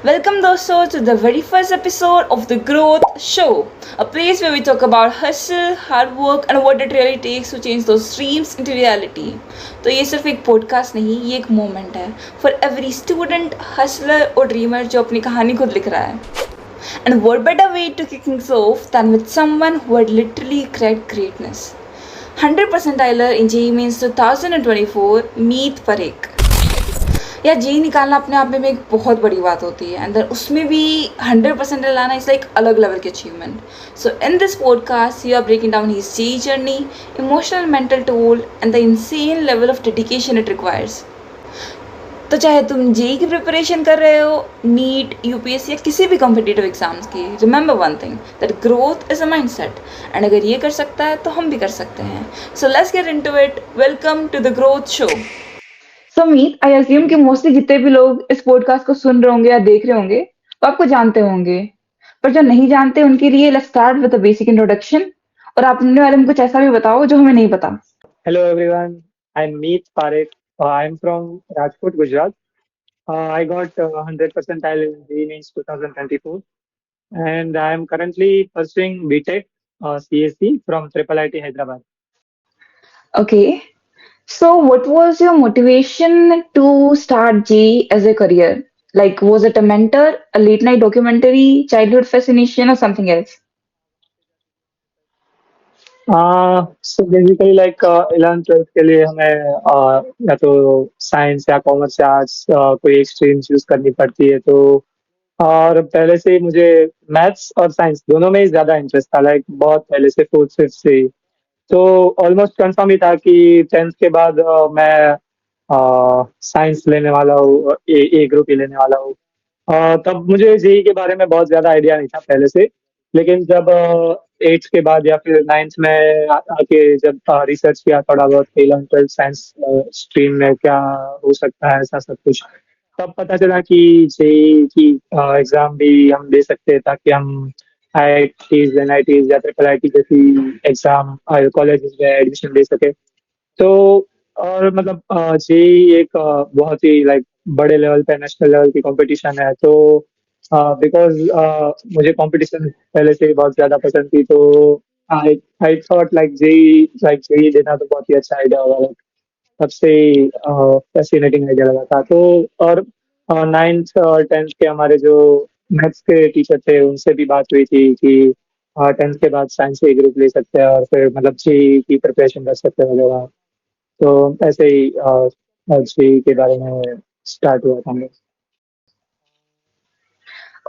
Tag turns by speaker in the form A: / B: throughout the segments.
A: Welcome dosto to the very first episode of the Growth Show, a place where we talk about hustle, hard work and what it really takes to change those dreams into reality. तो ये सिर्फ एक podcast नहीं, ये एक moment है for every student, Hustler और dreamer जो अपनी कहानी खुद लिख रहा है. And what better way to kick things off than with someone who had literally cracked greatness. 100 percentiler in JEE Mains 2024, Meet Parekh. या जेई निकालना अपने आप में एक बहुत बड़ी बात होती है, एंड उसमें भी 100% लाना इज लाइक अलग लेवल की achievement. So in this podcast you are breaking down his JEE journey, emotional, mental toll and the insane level of dedication it requires. तो चाहे तुम जेई की प्रिपरेशन कर रहे हो, नीट, यूपीएससी या किसी भी कॉम्पिटिटिव एग्जाम्स की, remember one thing that growth is a mindset, and अगर ये कर सकता है तो हम भी कर सकते हैं. So let's get into it. Welcome to the growth show. So Meet, I assume कि मोस्टली जितने भी लोग इस पॉडकास्ट को सुन रहे होंगे या देख रहे होंगे वो आपको जानते होंगे, पर जो नहीं जानते उनके लिए let's start with a basic introduction. और आप अपने बारे में कुछ ऐसा भी बताओ जो हमें नहीं पता.
B: Hello everyone, I'm Meet Parekh. I'm from Rajkot, Gujarat. I got 100 percentile in JEE Mains 2024 and I'm currently pursuing BTech CSC from Triple IT Hyderabad.
A: Okay. So what was your motivation to start JEE as a career? Like, was it a mentor, a late night documentary, childhood fascination, or something else?
B: So basically like 11th 12th के लिए हमें या तो science या commerce या arts कोई एक stream choose करनी पड़ती है. तो और पहले से ही मुझे मैथ्स और साइंस दोनों में ही ज्यादा इंटरेस्ट था, लाइक बहुत पहले से फोर्थ फिफ्थ से ही. तो ऑलमोस्ट कंफर्म ही था कि 10th के बाद मैं साइंस लेने वाला हूँ, ए ग्रुप ही लेने वाला हूँ. तब मुझे जेई के बारे में बहुत ज्यादा आइडिया नहीं था पहले से. लेकिन जब 8th के बाद या फिर 9th में आके जब रिसर्च किया थोड़ा बहुत 11th 12th साइंस स्ट्रीम में क्या हो सकता है ऐसा सब कुछ, तब पता चला कि जेई की एग्जाम भी हम दे सकते हैं ताकि हम आईआईटीज एनआईटीज या ट्रिपल आईटी जैसी एग्जाम कॉलेज में एडमिशन ले सके. तो और मतलब जेई एक बहुत ही लाइक बड़े लेवल पे नेशनल लेवल की कंपटीशन है. तो बिकॉज मुझे कंपटीशन पहले से ही बहुत ज्यादा पसंद थी, तो आई आई थॉट लाइक जेई देना तो बहुत ही अच्छा आइडिया होगा. लाइक सबसे फैसिनेटिंग आइडिया लगा था. तो और 9th और 10th के हमारे जो मैथ्स के टीचर थे उनसे भी बात हुई थी कि 10th के बाद साइंस के ग्रुप ले सकते हैं और फिर मतलब जेई की प्रिपरेशन कर सकते हैं वगैरह. तो ऐसे ही जेई के बारे में स्टार्ट हुआ था मेरा.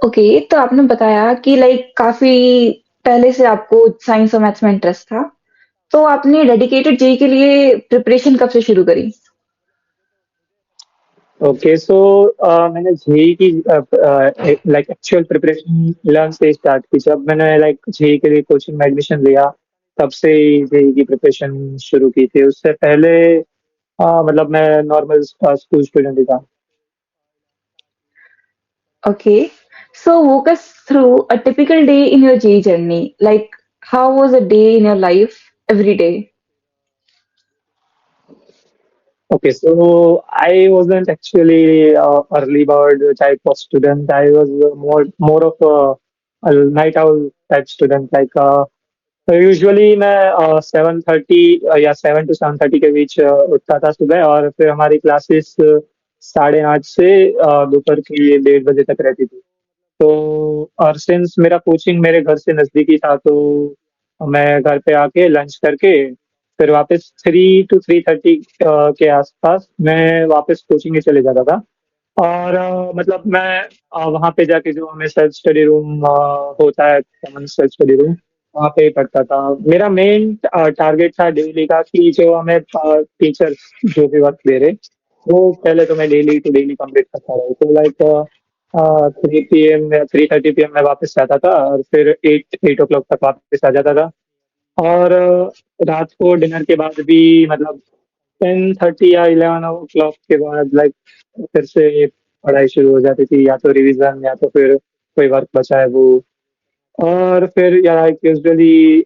A: ओके, तो आपने बताया कि लाइक काफी पहले से आपको साइंस और मैथ्स में इंटरेस्ट था. तो आपने डेडिकेटेड जेई के लिए प्रिपरेशन कब से शुरू करी?
B: ओके, सो मैंने जेई की लाइक एक्चुअल प्रिपरेशन 11 से स्टार्ट की. जब मैंने लाइक जेई के लिए कोचिंग में एडमिशन लिया तब से ही जेई की प्रिपरेशन शुरू की थी. उससे पहले मतलब मैं नॉर्मल स्कूल स्टूडेंट ही था.
A: Okay. So walk us through a typical day in your J journey. Like, how was a day in your life every day?
B: Okay, so I wasn't actually early bird type of student. I was more of a night owl type student. Like तो usually मैं 7:30 या 7 to 7:30 के बीच उठता था सुबह, और फिर हमारी क्लासेस 8:30 से दोपहर की 1:30 बजे तक रहती थी. तो और सिंस मेरा कोचिंग मेरे घर से नज़दीक ही था, तो मैं घर पे आके लंच करके फिर वापस 3 to 3:30 के आसपास मैं वापस कोचिंग ही चले जाता था. और मतलब मैं वहाँ पे जाके जो हमें सेल्फ स्टडी रूम होता है, कॉमन सेल्फ स्टडी रूम, वहाँ पे ही पढ़ता था. मेरा मेन टारगेट था डेली का कि जो हमें टीचर जो भी वर्क दे रहे वो पहले तो मैं डेली टू डेली कंप्लीट करता रहा. तो लाइक 3 PM या 3:30 PM में वापस जाता था और फिर 8 o'clock तक वापस आ जाता था. और रात को डिनर के बाद भी मतलब 10:30 या 11 o'clock के बाद लाइक फिर से पढ़ाई शुरू हो जाती थी, या तो रिवीजन या तो फिर कोई वर्क बचा है वो. और फिर या लाइक यूजुअली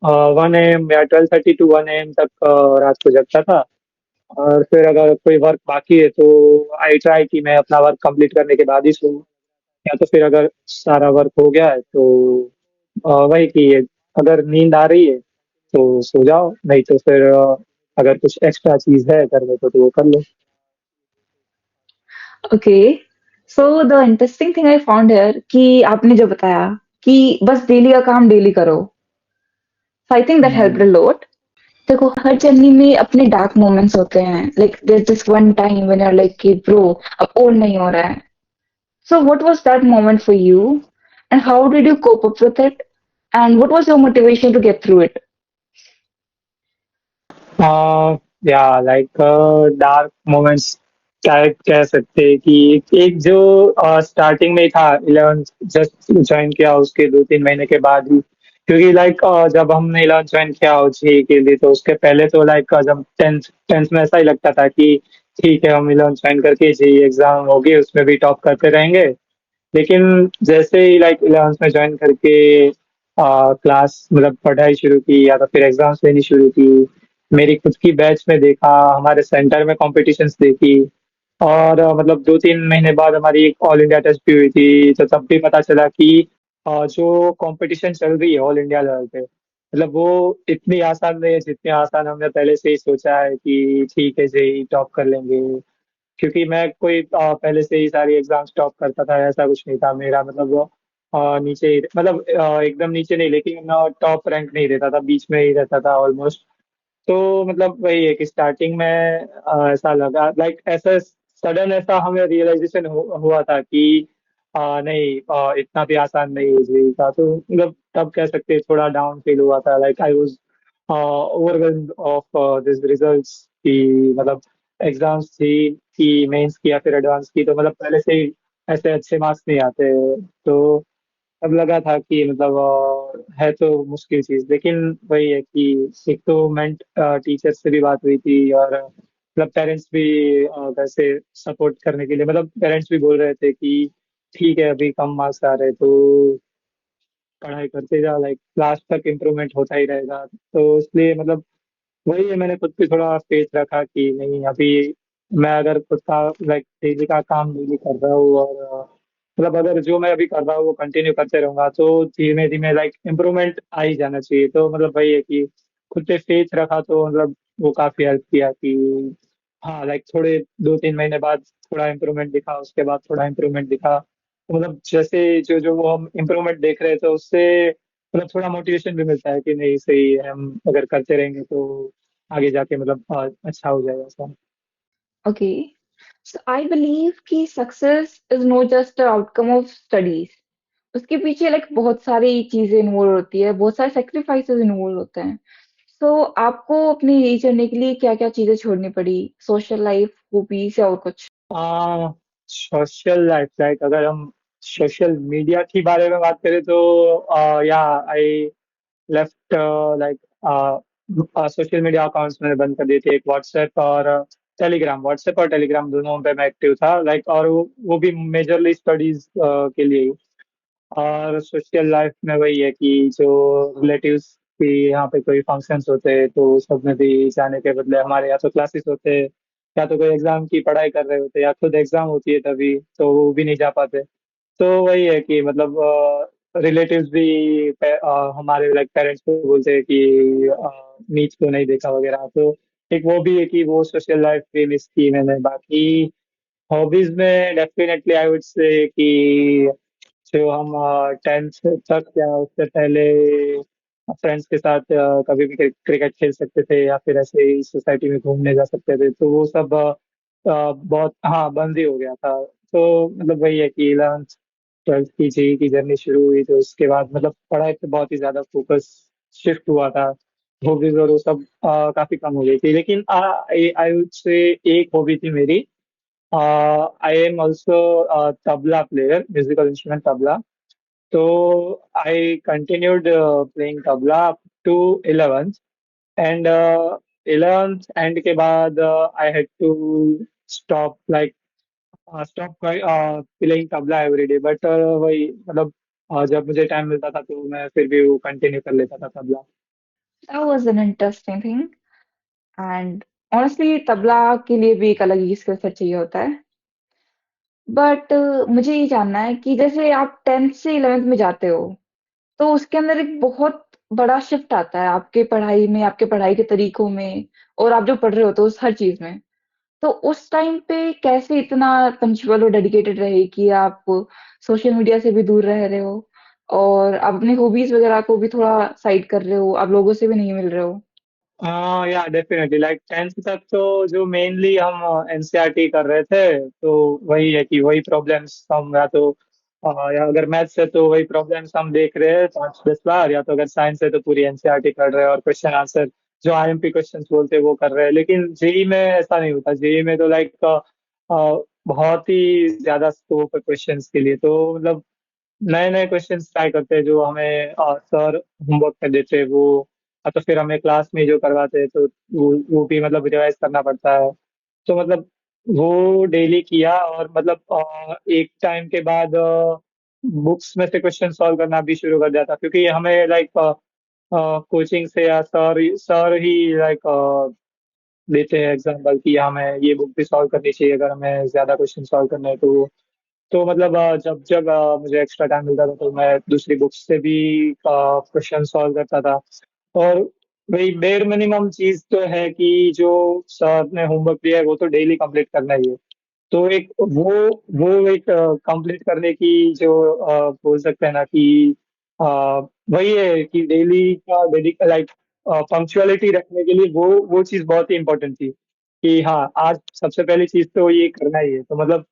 B: 1 AM या 12:30 to 1 AM तक रात को जगता था. और फिर अगर कोई वर्क बाकी है तो आई ट्राई कि मैं अपना वर्क कंप्लीट करने के बाद ही सोऊं. या तो फिर अगर सारा वर्क हो गया है तो वही कि अगर नींद आ रही है तो सो जाओ, नहीं तो फिर अगर कुछ एक्स्ट्रा चीज है करने को तो वो कर लो।
A: Okay, so the interesting thing I found here कि आपने जो बताया कि बस डेली का काम डेली करो, so I think that helped a
B: hmm.
A: Lot. देखो, हर जर्नी में अपने डार्क मोमेंट्स होते हैं, like there this one time when you are like कि ब्रो अब और नहीं हो रहा है। So what was that moment for you and how did you cope up with it and what was your motivation to get through it?
B: या like dark moments क्या कह सकते हैं कि एक जो स्टार्टिंग में था 11th जस्ट ज्वाइन किया उसके 2-3 महीने के बाद ही, क्योंकि लाइक जब हमने 11th ज्वाइन किया जी के लिए तो उसके पहले तो लाइक जब टेंथ टेंथ में ऐसा ही लगता था कि ठीक है हम 11th ज्वाइन करके जी एग्जाम होगी उसमें भी टॉप करते रहेंगे। लेकिन जैसे ही लाइक 11th में ज्वाइन करके क्लास मतलब पढ़ाई शुरू की या तो फिर एग्जाम्स देनी शुरू की, मेरी खुद की बैच में देखा, हमारे सेंटर में कॉम्पिटिशन्स देखी, और मतलब 2-3 महीने बाद हमारी एक ऑल इंडिया टेस्ट भी हुई थी तो तब भी पता चला कि जो कंपटीशन चल रही है ऑल इंडिया लेवल पे मतलब वो इतनी आसान नहीं है जितनी आसान हमने पहले से ही सोचा है कि ठीक है जी टॉप कर लेंगे। क्योंकि मैं कोई पहले से ही सारी एग्जाम टॉप करता था ऐसा कुछ नहीं था मेरा, मतलब वो नीचे ही मतलब एकदम नीचे नहीं, लेकिन टॉप रैंक नहीं रहता था, बीच में ही रहता था ऑलमोस्ट। तो मतलब वही है कि स्टार्टिंग में ऐसा लगा लाइक ऐसा सडन ऐसा हमें रियलाइजेशन हुआ था कि नहीं इतना भी आसान नहीं है जेईई का, तो मतलब तब कह सकते हैं थोड़ा डाउन फील हुआ था, like I was overwhelmed of this results की मतलब एग्जाम्स थी कि मेंस की या फिर एडवांस की, तो मतलब पहले से ही ऐसे अच्छे मार्क्स नहीं आते। तो अब लगा था कि मतलब है तो मुश्किल चीज, लेकिन वही है कि एक तो मेंट टीचर से भी बात हुई थी और मतलब पेरेंट्स भी वैसे सपोर्ट करने के लिए मतलब पेरेंट्स भी बोल रहे थे कि ठीक है अभी कम मार्क्स आ रहे तो पढ़ाई करते जा, लाइक लास्ट तक इम्प्रूवमेंट होता ही रहेगा, तो इसलिए मतलब वही है मैंने खुद पे थोड़ा फेथ रखा कि नहीं अभी मैं अगर खुद का लाइक डेली का काम डेली कर रहा हूँ और मतलब अगर जो मैं अभी कर रहा हूँ वो कंटिन्यू करते रहूंगा तो धीमे धीमे लाइक इम्प्रूवमेंट आ ही जाना चाहिए। तो मतलब वही है कि खुद पे फेथ रखा तो मतलब वो काफी हेल्प किया कि हाँ लाइक थोड़े 2-3 महीने बाद थोड़ा इम्प्रूवमेंट दिखा, उसके बाद थोड़ा इम्प्रूवमेंट दिखा, तो मतलब जैसे जो जो वो हम इम्प्रूवमेंट देख रहे हैं तो उससे मतलब थोड़ा मोटिवेशन भी मिलता है कि नहीं सही है, हम अगर करते रहेंगे तो आगे जाके मतलब अच्छा हो जाएगा ऐसा।
A: ओके, सो आई बिलीव कि success is not just the outcome of studies, उसके पीछे लाइक बहुत सारी चीजें इन्वॉल्व होती है, बहुत सारे सेक्रीफाइसेस इन्वॉल्व होते हैं। सो आपको अपनी यही करने के लिए क्या क्या चीजें छोड़नी पड़ी? सोशल लाइफ, हॉबीज या और कुछ?
B: आ, सोशल लाइफ लाइक अगर हम सोशल मीडिया के बारे में बात करें तो या I left like social media accounts मैंने बंद कर दिए थे, एक व्हाट्सएप और टेलीग्राम, व्हाट्सएप और टेलीग्राम दोनों पे मैं एक्टिव था लाइक, और वो भी मेजरली स्टडीज के लिए ही। और सोशल लाइफ में वही है कि जो रिलेटिव्स की यहाँ पे कोई फंक्शंस होते हैं तो सब में भी जाने के बदले हमारे या तो क्लासेस होते हैं या तो कोई एग्जाम की पढ़ाई कर रहे होते हैं या खुद एग्जाम होती है तभी तो वो भी नहीं जा पाते। तो वही है कि मतलब रिलेटिव्स भी हमारे लाइक पेरेंट्स को बोलते हैं कि मीत को नहीं देखा वगैरह, तो एक वो भी है कि वो सोशल लाइफ भी मिस की मैंने। बाकी हॉबीज में डेफिनेटली आई वुड से कि जो हम 10th तक या उससे पहले फ्रेंड्स के साथ कभी भी क्रिकेट खेल सकते थे या फिर ऐसे ही सोसाइटी में घूमने जा सकते थे, तो वो सब बहुत हाँ बंद ही हो गया था। तो मतलब वही है कि 11th 12th की जेई की जर्नी शुरू हुई तो उसके बाद मतलब पढ़ाई पे बहुत ही ज्यादा फोकस शिफ्ट हुआ था, हॉबीज और वो सब काफी कम हो गई थी। लेकिन आई वुड से एक हॉबी थी मेरी, I am also tabla player, musical instrument tabla. So I continued playing tabla up to 11th, and 11th end के बाद I had to stop like stop playing tabla every day, but वही मतलब जब मुझे time मिलता था तो मैं फिर भी वो कंटिन्यू कर लेता था tabla.
A: That was an interesting thing and honestly tabla के लिए भी एक अलग ही स्किल सेट चाहिए होता है। बट मुझे ये जानना है कि जैसे आप 10th से 11th में जाते हो, तो उसके अंदर एक बहुत बड़ा शिफ्ट आता है आपके पढ़ाई में, आपके पढ़ाई के तरीकों में, और आप जो पढ़ रहे होते हो उस हर चीज़ में। तो उस टाइम पे कैसे इतना पंक्चुअल और डेडिकेटेड रहे कि आप सोशल मीडिया से भी दूर रह रहे हो और आप अपनी हॉबीज़ वगैरह को भी थोड़ा साइड कर रहे हो, आप लोगों से भी नहीं मिल रहे हो?
B: हाँ या डेफिनेटली लाइक 10th तक तो जो मेनली हम एनसीईआरटी कर रहे थे तो वही है कि वही प्रॉब्लम्स हम या तो या अगर मैथ्स है तो वही प्रॉब्लम्स हम देख रहे हैं 5-10 बार, या तो अगर साइंस है तो पूरी एनसीईआरटी कर रहे हैं और क्वेश्चन आंसर जो आईएमपी क्वेश्चंस बोलते हैं वो कर रहे हैं। लेकिन जेई में ऐसा नहीं होता। जेई में तो लाइक बहुत ही ज्यादा स्कोप है क्वेश्चंस के लिए। तो मतलब नए नए क्वेश्चन ट्राई करते हैं जो हमें सर होमवर्क कर देते हैं वो, या तो फिर हमें क्लास में जो करवाते हैं तो वो भी मतलब रिवाइज करना पड़ता है। तो मतलब वो डेली किया और मतलब एक टाइम के बाद बुक्स में से क्वेश्चन सॉल्व करना भी शुरू कर दिया था, क्योंकि हमें लाइक कोचिंग से या सर सर ही लाइक देते हैं एग्जाम्पल कि हमें ये बुक भी सॉल्व करनी चाहिए अगर हमें ज्यादा क्वेश्चन सॉल्व करना है तो मतलब जब जब मुझे एक्स्ट्रा टाइम मिलता था तो मैं दूसरी बुक्स से भी क्वेश्चन सॉल्व करता था। और वही बेर मिनिमम चीज तो है कि जो सर ने होमवर्क दिया है वो तो डेली कंप्लीट करना ही है। तो एक वो एक कंप्लीट करने की जो बोल सकते हैं ना कि अ, वही है कि डेली का डेडिक लाइक पंक्चुअलिटी रखने के लिए वो चीज बहुत ही इंपॉर्टेंट थी कि हाँ आज सबसे पहली चीज तो ये करना ही है। तो मतलब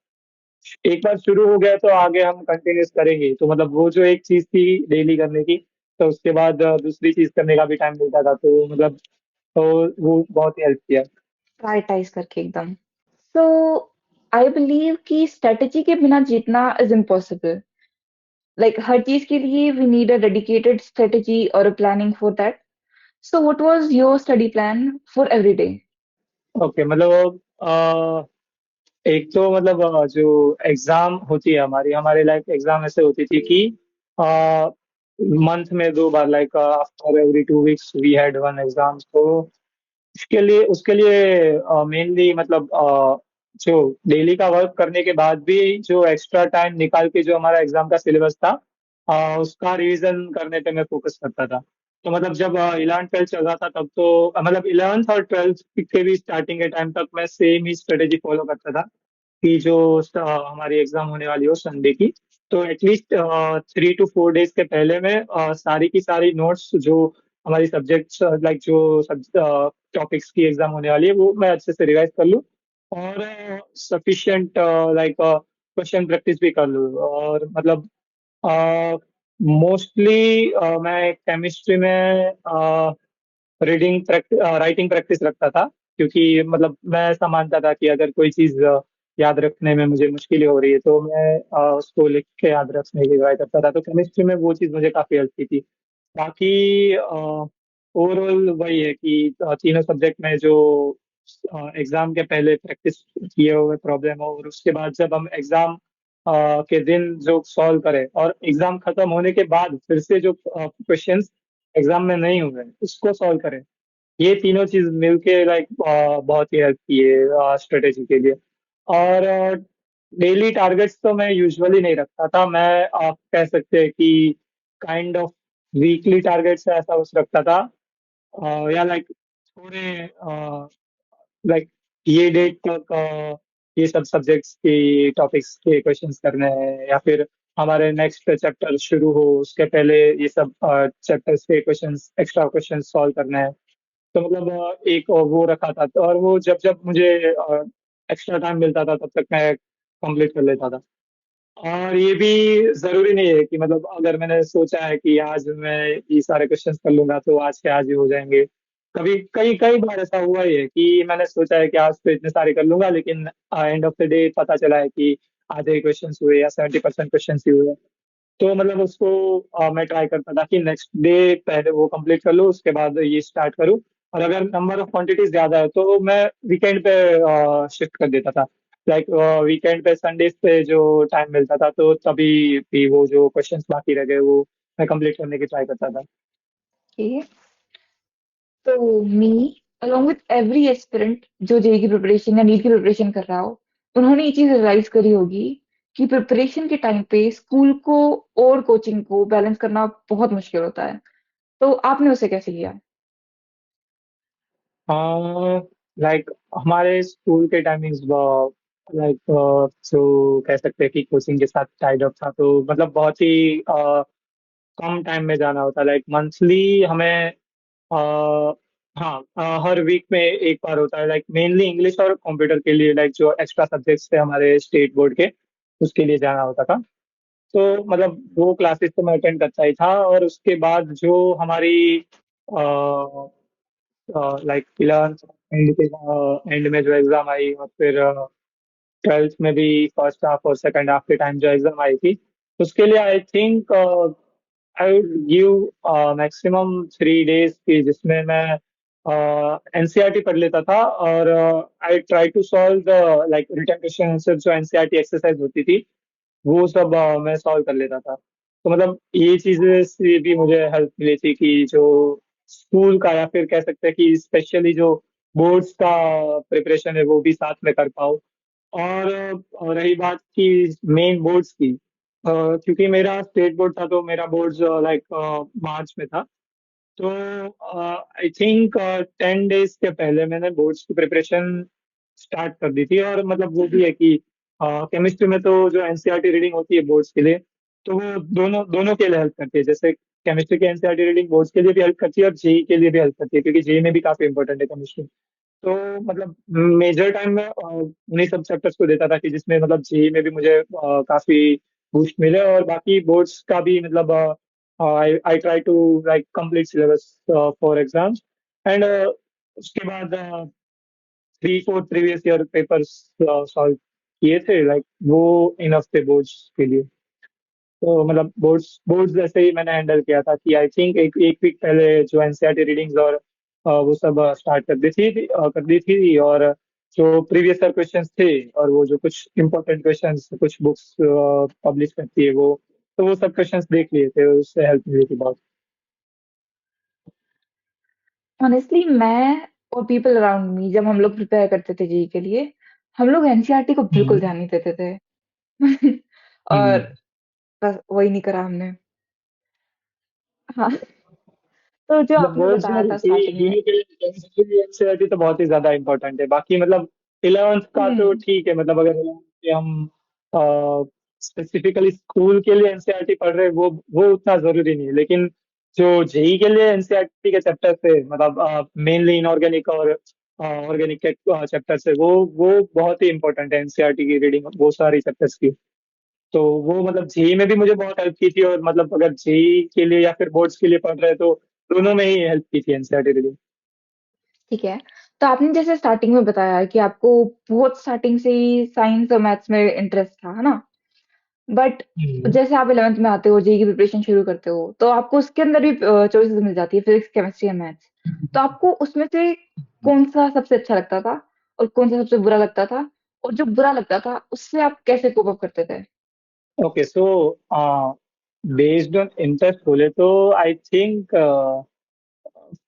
B: एक बार शुरू हो गया तो आगे हम कंटिन्यूस करेंगे। तो मतलब वो जो एक चीज थी डेली करने की, तो उसके बाद दूसरी चीज करने का भी टाइम मिलता था। तो मतलब तो वो बहुत ही हेल्प किया।
A: प्रायोरिटाइज़ करके एकदम। सो आई बिलीव कि स्ट्रैटेजी के बिना जीतना इज़ इम्पॉसिबल। लाइक हर चीज़ के लिए we need a dedicated strategy और a planning for that. So what was your study plan for every day?
B: Okay मतलब एक तो मतलब जो एग्जाम होती है हमारी हमारे लाइक एग्जाम ऐसे होती थी कि मंथ में 2 बार like after every 2 weeks we had one exam. तो उसके लिए मेनली मतलब जो डेली का वर्क करने के बाद भी जो एक्स्ट्रा टाइम निकाल के जो हमारा एग्जाम का सिलेबस था उसका रिवीजन करने पे मैं फोकस करता था। तो मतलब जब 11th 12th चल रहा था तब तो मतलब 11th और 12th के भी स्टार्टिंग के टाइम तक मैं सेम ही स्ट्रेटेजी फॉलो करता था कि जो हमारी एग्जाम होने वाली हो संडे की, तो एटलीस्ट 3 to 4 डेज के पहले में सारी की सारी नोट्स जो हमारी सब्जेक्ट्स लाइक जो टॉपिक्स की एग्जाम होने वाली है वो मैं अच्छे से रिवाइज कर लूँ और सफिशिएंट लाइक क्वेश्चन प्रैक्टिस भी कर लूँ। और मतलब मोस्टली मैं केमिस्ट्री में रीडिंग राइटिंग प्रैक्टिस रखता था, क्योंकि मतलब मैं ऐसा मानता था कि अगर कोई चीज याद रखने में मुझे मुश्किल हो रही है तो मैं उसको लिख के याद रखने की ट्राई करता था। तो केमिस्ट्री में वो चीज मुझे काफी हेल्प की थी। बाकी ओवरऑल वही है कि तीनों सब्जेक्ट में जो एग्जाम के पहले प्रैक्टिस किए हुए प्रॉब्लम हो और उसके बाद जब हम एग्जाम के दिन जो सॉल्व करें और एग्जाम खत्म होने के बाद फिर से जो क्वेश्चंस एग्जाम में नहीं हुए उसको सॉल्व करें, ये तीनों चीज मिलके लाइक बहुत ही हेल्प की है स्ट्रेटेजी के लिए। और डेली टारगेट्स तो मैं यूजुअली नहीं रखता था। मैं आप कह सकते हैं कि काइंड ऑफ वीकली टारगेट्स ऐसा कुछ रखता था या लाइक थोड़े लाइक ये डेट तक ये सब सब्जेक्ट्स की टॉपिक्स के क्वेश्चंस करने हैं, या फिर हमारे नेक्स्ट चैप्टर शुरू हो उसके पहले ये सब चैप्टर्स के क्वेश्चंस एक्स्ट्रा क्वेश्चन सॉल्व करने हैं। तो मतलब एक वो रखा था और वो जब जब मुझे एक्स्ट्रा टाइम मिलता था तब तक मैं कंप्लीट कर लेता था। और ये भी जरूरी नहीं है कि मतलब अगर मैंने सोचा है कि आज मैं ये सारे क्वेश्चंस कर लूंगा तो आज के आज ही हो जाएंगे। कभी कई कई बार ऐसा हुआ ही है कि मैंने सोचा है कि आज तो इतने सारे कर लूंगा, लेकिन एंड ऑफ द डे पता चला है कि आधे क्वेश्चंस हुए या 70% क्वेश्चन ही हुए। तो मतलब उसको मैं ट्राई करता था कि नेक्स्ट डे पहले वो कंप्लीट कर लूँ उसके बाद ये स्टार्ट करूँ। और अगर नंबर ऑफ क्वांटिटीज ज्यादा है तो मैं वीकेंड पे शिफ्ट कर देता था। लाइक वीकेंड पे संडेज पे जो टाइम मिलता था तो तभी भी वो जो क्वेश्चंस बाकी रह गए वो मैं कंप्लीट करने की ट्राई करता था।
A: Okay. तो मी along with every aspirant जो जेई की प्रिपरेशन या नीट की प्रिपरेशन कर रहा हो, उन्होंने ये चीज रियलाइज करी होगी कि प्रिपरेशन के टाइम पे स्कूल को और कोचिंग को बैलेंस करना बहुत मुश्किल होता है। तो आपने उसे कैसे किया?
B: लाइक हमारे स्कूल के टाइमिंग्स लाइक जो कह सकते हैं कि कोचिंग के साथ टाइड अप था, तो मतलब बहुत ही कम टाइम में जाना होता। लाइक मंथली हमें अ, हाँ, हर वीक में एक बार होता है, लाइक मेनली इंग्लिश और कंप्यूटर के लिए, लाइक जो एक्स्ट्रा सब्जेक्ट्स थे हमारे स्टेट बोर्ड के, उसके लिए जाना होता था। तो मतलब वो क्लासेस तो मैं अटेंड करता ही था, और उसके बाद जो हमारी लाइक 11th एंड के एंड में जो एग्जाम आई, और फिर 12th में भी फर्स्ट हाफ और सेकंड हाफ के टाइम जो एग्जाम आई थी, उसके लिए I think I would give maximum 3 days की, जिसमें मैं एनसीईआरटी पढ़ लेता था, और I try to solve the like written question answer, जो एनसीईआरटी एक्सरसाइज होती थी वो सब मैं सॉल्व कर लेता था। तो मतलब ये चीजें से भी मुझे हेल्प मिली थी कि जो स्कूल का, या फिर कह सकते हैं कि स्पेशली जो बोर्ड्स का प्रिपरेशन है, वो भी साथ में कर पाऊँ। और रही बात की मेन बोर्ड्स की, क्योंकि मेरा स्टेट बोर्ड था, तो मेरा बोर्ड्स लाइक मार्च में था। तो आई थिंक 10 days के पहले मैंने बोर्ड्स की प्रिपरेशन स्टार्ट कर दी थी। और मतलब वो भी है कि केमिस्ट्री में तो जो एनसीईआरटी रीडिंग होती है बोर्ड्स के लिए, तो वो दोनों दोनों के लिए हेल्प करती है। जैसे केमिस्ट्री की एनसीईआरटी रीडिंग बोर्ड्स के लिए भी हेल्प करती है, और जेई के लिए भी हेल्प करती है, क्योंकि जेई में भी काफी इंपॉर्टेंट है केमिस्ट्री। तो मतलब मेजर टाइम में उन्हीं सब चैप्टर्स को देता था, कि जिसमें मतलब जेई में भी मुझे काफी बूस्ट मिले, और बाकी बोर्ड्स का भी मतलब I try to like complete syllabus for exams. And उसके बाद 3-4 प्रीवियस ईयर पेपर्स सॉल्व किए थे, लाइक वो इनफ थे बोर्ड्स के लिए। तो मतलब बोर्ड्स बोर्ड्स जैसे ही मैंने हैंडल किया था, कि आई थिंक एक एक वीक पहले जो एनसीईआरटी रीडिंग्स और वो सब स्टार्ट कर दी थी, और जो प्रीवियस ईयर क्वेश्चंस थे, और वो जो कुछ इंपॉर्टेंट क्वेश्चंस कुछ बुक्स पब्लिश करती है वो, तो वो सब क्वेश्चंस देख लिए थे, उससे हेल्प मिली थी बहुत।
A: ऑनेस्टली मैं और पीपल अराउंड मी, जब हम लोग प्रिपेयर करते थे जी के लिए, हम लोग एनसीईआरटी को बिल्कुल
B: हम्म।
A: ध्यान नहीं देते थे।
B: हम्म।
A: और बस वही नहीं करा हमने। हाँ, तो जो
B: मतलब
A: आपने
B: बोर्ड्स में
A: बताया था स्टार्टिंग में।
B: डीयू के लिए केमिस्ट्री एनसीईआरटी तो बहुत ही ज्यादा इंपॉर्टेंट है। बाकी मतलब 11th का तो
A: हम्म।
B: ठीक है, मतलब अगर 11th के हम स्पेसिफिकली स्कूल के लिए एनसीईआरटी पढ़ रहे हैं, वो उतना जरूरी नहीं है। लेकिन जो जेई के लिए एनसीईआरटी के चैप्टर थे, मतलब मेनली इनऑर्गेनिक और ऑर्गेनिक के चैप्टर्स है, वो बहुत ही इंपॉर्टेंट है एनसीईआरटी की रीडिंग, वो सारी चैप्टर्स की। तो वो मतलब जेई में भी मुझे बहुत हेल्प की थी, और मतलब अगर जेई के लिए या फिर बोर्ड्स के लिए पढ़ रहे हैं, तो दोनों में ही हेल्प की थी एनसीईआरटी रीडिंग।
A: ठीक है। तो आपने जैसे स्टार्टिंग में बताया कि आपको बहुत स्टार्टिंग से ही साइंस और मैथ्स में इंटरेस्ट था, है ना? बट
B: हम्म।
A: जैसे आप 11th में आते हो, जेई की प्रिपरेशन शुरू करते हो, तो आपको उसके अंदर भी चॉइसेस मिल जाती है, फिजिक्स, केमिस्ट्री या मैथ्स। तो आपको उसमें से कौन सा सबसे अच्छा लगता था और कौन सा सबसे बुरा लगता था? और जो बुरा लगता था उससे आप कैसे कोप अप करते थे?
B: Okay, so based on interest बोले तो आई थिंक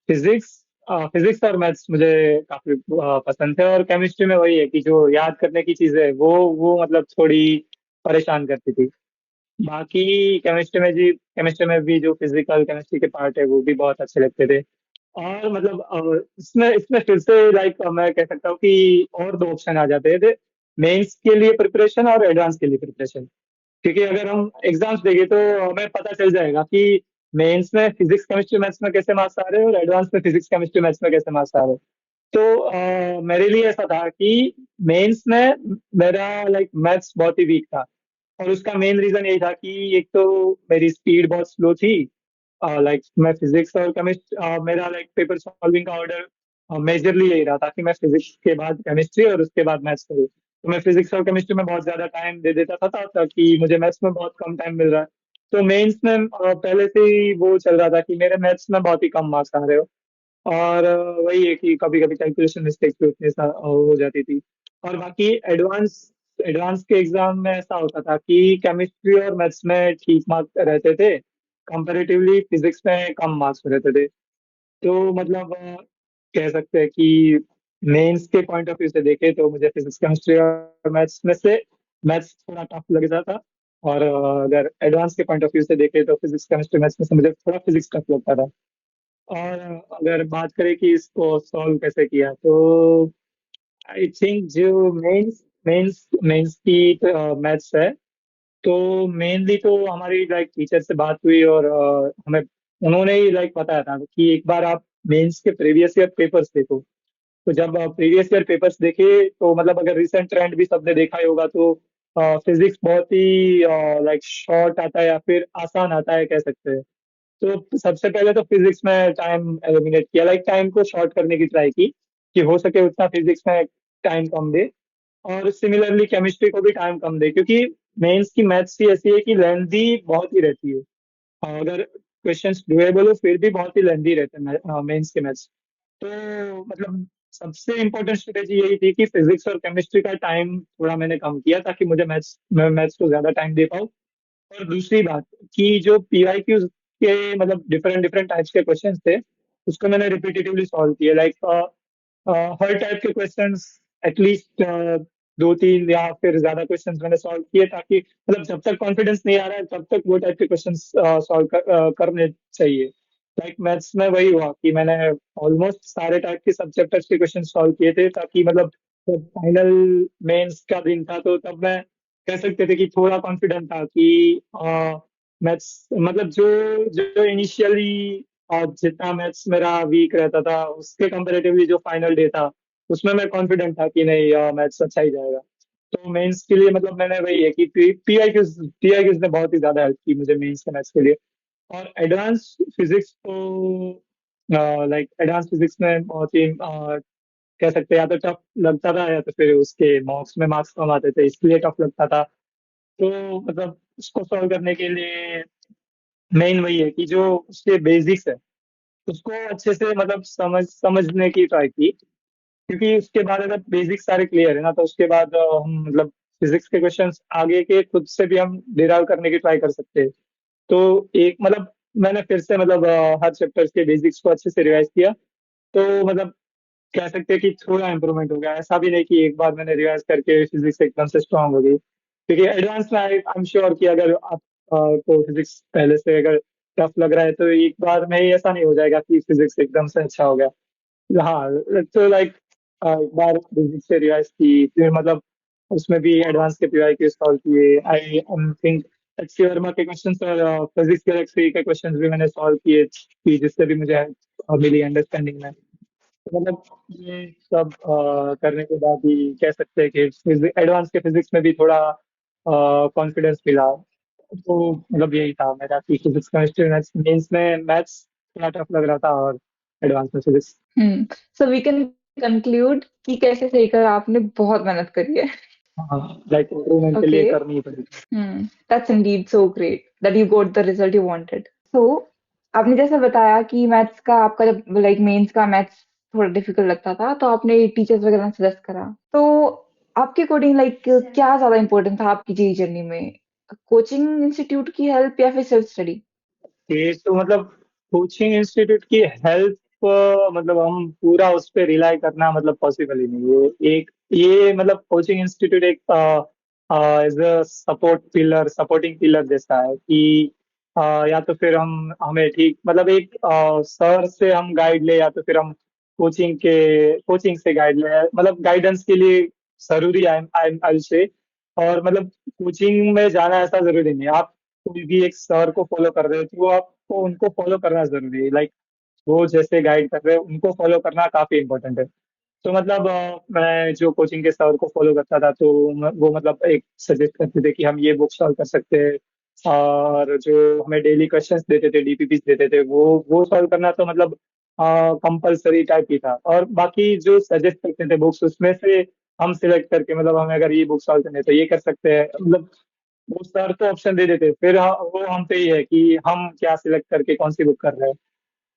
B: फिजिक्स फिजिक्स और मैथ्स मुझे काफी पसंद थे। और केमिस्ट्री में वही है कि जो याद करने की चीजें है, वो मतलब थोड़ी परेशान करती थी। बाकी केमिस्ट्री में भी जो फिजिकल केमिस्ट्री के पार्ट है, वो भी बहुत अच्छे लगते थे। और मतलब इसमें इसमें फिर से लाइक मैं कह सकता हूँ कि और दो ऑप्शन आ जाते थे, मेंस के लिए प्रिपरेशन और एडवांस के लिए प्रिपरेशन। क्योंकि अगर हम एग्जाम्स देंगे, तो हमें पता चल जाएगा कि मेंस में फिजिक्स केमिस्ट्री मैथ्स में कैसे मार्क्स आ रहे हैं, और एडवांस में फिजिक्स केमिस्ट्री मैथ्स में कैसे मार्क्स आ रहे हैं। तो मेरे लिए ऐसा था कि मेंस में मेरा लाइक मैथ्स बहुत ही वीक था। और उसका मेन रीजन यही था कि एक तो मेरी स्पीड बहुत स्लो थी। लाइक मैं फिजिक्स और केमिस्ट्री, मेरा लाइक पेपर सॉल्विंग का ऑर्डर मेजरली यही रहा था कि मैं फिजिक्स के बाद केमिस्ट्री और उसके बाद मैथ्स करूँ। तो मैं फिजिक्स और केमिस्ट्री में बहुत ज्यादा टाइम दे देता था, ताकि मुझे मैथ्स में बहुत कम टाइम मिल रहा है। तो मेंस में पहले से ही वो चल रहा था कि मेरे मैथ्स में बहुत ही कम मार्क्स आ रहे हो। और वही है कि कभी कभी कैलकुलेशन मिस्टेक्स भी उतने हो जाती थी। और बाकी एडवांस एडवांस के एग्जाम में ऐसा होता था कि केमिस्ट्री और मैथ्स में ठीक मार्क्स रहते थे, कंपैरेटिवली फिजिक्स में कम मार्क्स रहते थे। तो मतलब कह सकते हैं कि मेंस के पॉइंट ऑफ व्यू से देखे तो मुझे फिजिक्स केमिस्ट्री और मैथ्स में से मैथ्स थोड़ा टफ लग रहा था। और अगर एडवांस के पॉइंट ऑफ व्यू से देखें तो फिजिक्स केमिस्ट्री मैथ्स में से मुझे थोड़ा फिजिक्स टफ लगता था। और अगर बात करें कि इसको सॉल्व कैसे किया, तो आई थिंक जो मेंस मेंस मेंस की मैथ्स है, तो मेनली तो हमारी लाइक टीचर से बात हुई, और हमें उन्होंने ही लाइक बताया था कि एक बार आप मेंस के प्रीवियस ईयर पेपर्स देखो। तो जब प्रीवियस ईयर पेपर्स देखे, तो मतलब अगर रिसेंट ट्रेंड भी सबने देखा ही होगा, तो फिजिक्स बहुत ही लाइक शॉर्ट आता है या फिर आसान आता है कह सकते हैं। तो सबसे पहले तो फिजिक्स में टाइम एलिमिनेट किया, लाइक टाइम को शॉर्ट करने की ट्राई की कि हो सके उतना फिजिक्स में टाइम कम दे। और सिमिलरली केमिस्ट्री को भी टाइम कम दे, क्योंकि मेंस की मैथ्स ही ऐसी है कि लेंथी बहुत ही रहती है। अगर क्वेश्चंस डुएबल हो फिर भी बहुत ही लेंथी रहते हैं मेंस के मैथ्स। तो मतलब सबसे इम्पोर्टेंट स्ट्रेटेजी यही थी कि फिजिक्स और केमिस्ट्री का टाइम थोड़ा मैंने कम किया, ताकि मुझे मैथ्स को ज्यादा टाइम दे पाऊँ। और दूसरी बात कि जो पीआईक्यू के मतलब डिफरेंट डिफरेंट टाइप्स के क्वेश्चंस थे, उसको मैंने रिपीटेटिवली सॉल्व किए, लाइक हर टाइप के क्वेश्चंस एटलीस्ट दो तीन या फिर ज्यादा क्वेश्चंस मैंने सॉल्व किए, ताकि मतलब जब तक कॉन्फिडेंस नहीं आ रहा है तब तक वो टाइप के क्वेश्चंस सॉल्व करने चाहिए। लाइक मैथ्स में वही हुआ कि मैंने ऑलमोस्ट सारे टाइप के सब चैप्टर्स के क्वेश्चन सॉल्व किए थे, ताकि मतलब जब फाइनल मेंस का दिन था तो तब मैं कह सकते थे कि थोड़ा कॉन्फिडेंट था कि मैथ्स मतलब जो जो इनिशियली जितना मैथ्स मेरा वीक रहता था उसके कंपेरेटिवली जो फाइनल डे था, उसमें मैं कॉन्फिडेंट था कि नहीं मैथ्स अच्छा ही जाएगा। तो मेंस के लिए मतलब मैंने वही है कि पीआईक्यूज ने बहुत ही ज्यादा हेल्प की मुझे मेंस के मैथ्स के लिए। और एडवांस फिजिक्स तो लाइक एडवांस फिजिक्स में बहुत ही कह सकते हैं या तो टफ लगता था या तो फिर उसके मार्क्स कम आते थे, इसलिए टफ लगता था। तो मतलब उसको सॉल्व करने के लिए मेन वही है कि जो उसके बेसिक्स है उसको अच्छे से मतलब समझने की ट्राई की। क्योंकि उसके बाद अगर बेसिक्स सारे क्लियर है ना, तो उसके बाद हम मतलब फिजिक्स के क्वेश्चंस आगे के खुद से भी हम डिराइव करने की ट्राई कर सकते हैं। तो एक मतलब मैंने फिर से मतलब हर चैप्टर के बेसिक्स को अच्छे से रिवाइज किया। तो मतलब कह सकते हैं कि थोड़ा इम्प्रूवमेंट हो गया, ऐसा भी नहीं कि एक बार मैंने रिवाइज करके फिजिक्स एकदम से स्ट्रांग हो गई। क्योंकि एडवांस में आई एम श्योर कि अगर आप को फिजिक्स पहले से अगर टफ लग रहा है, तो एक बार में ही ऐसा नहीं हो जाएगा कि फिजिक्स एकदम से अच्छा हो गया। हाँ, तो लाइक एक बार फिजिक्स से रिवाइज की, फिर मतलब उसमें भी एडवांस के पीवाई के सॉल्व किए। I think H C Verma के क्वेश्चंस और फिजिक्स गैलेक्सी के क्वेश्चंस भी मैंने सॉल्व किए कि जिससे भी मुझे मिली अंडरस्टैंडिंग में। तो मतलब ये सब करने के बाद ही कह सकते हैं कि एडवांस के फिजिक्स में भी थोड़ा कॉन्फिडेंस मिला। तो मतलब यही था मेरा कि फिजिक्स केमिस्ट्री मेंस में मैथ्स थोड़ा टफ लग रहा था, और एडवांस में physics.
A: So we can conclude कि कैसे सही कर आपने बहुत मेहनत करी है.
B: हाँ, लाइक इम्प्रूवमेंट के लिए
A: Okay.
B: करनी ही पड़ेगी।
A: That's indeed so great that you got the result you wanted. So, आपने जैसे बताया कि मैथ्स का आपका जब लाइक मेंस का मैथ्स थोड़ा डिफिकल्ट लगता था तो आपने टीचर्स वगैरह सजेस्ट करा. तो आपके अकॉर्डिंग लाइक क्या ज्यादा इम्पोर्टेंट था आपकी जी जर्नी में, कोचिंग इंस्टीट्यूट की हेल्प या फिर सेल्फ स्टडी?
B: ये तो मतलब कोचिंग इंस्टीट्यूट की हेल्प मतलब हम पूरा उस पर रिलाई करना मतलब पॉसिबल ही नहीं है। एक ये मतलब कोचिंग इंस्टीट्यूट एक एज अ सपोर्टिंग पिलर जैसा है कि या तो फिर हम हमें ठीक मतलब एक सर से हम गाइड ले, या तो फिर हम कोचिंग से गाइड ले, मतलब गाइडेंस के लिए जरूरी है आई से। और मतलब कोचिंग में जाना ऐसा जरूरी नहीं है। आप कोई भी एक सर को फॉलो कर रहे हो तो वो आपको उनको फॉलो करना जरूरी है, लाइक वो जैसे गाइड कर रहे हो उनको फॉलो करना काफी इंपॉर्टेंट है। तो मतलब मैं जो कोचिंग के सर को फॉलो करता था, तो वो मतलब एक सजेस्ट करते थे कि हम ये बुक सॉल्व कर सकते हैं। और जो हमें डेली क्वेश्चंस देते थे, डीपीपीस देते थे, वो सॉल्व करना तो मतलब कंपलसरी टाइप ही था। और बाकी जो सजेस्ट करते थे बुक्स, उसमें से हम सिलेक्ट करके मतलब हमें अगर ये बुक सॉल्व करनी है तो ये कर सकते हैं। मतलब वो सर तो ऑप्शन दे देते, फिर वो हम पे ही है कि हम क्या सिलेक्ट करके कौन सी बुक कर रहे हैं।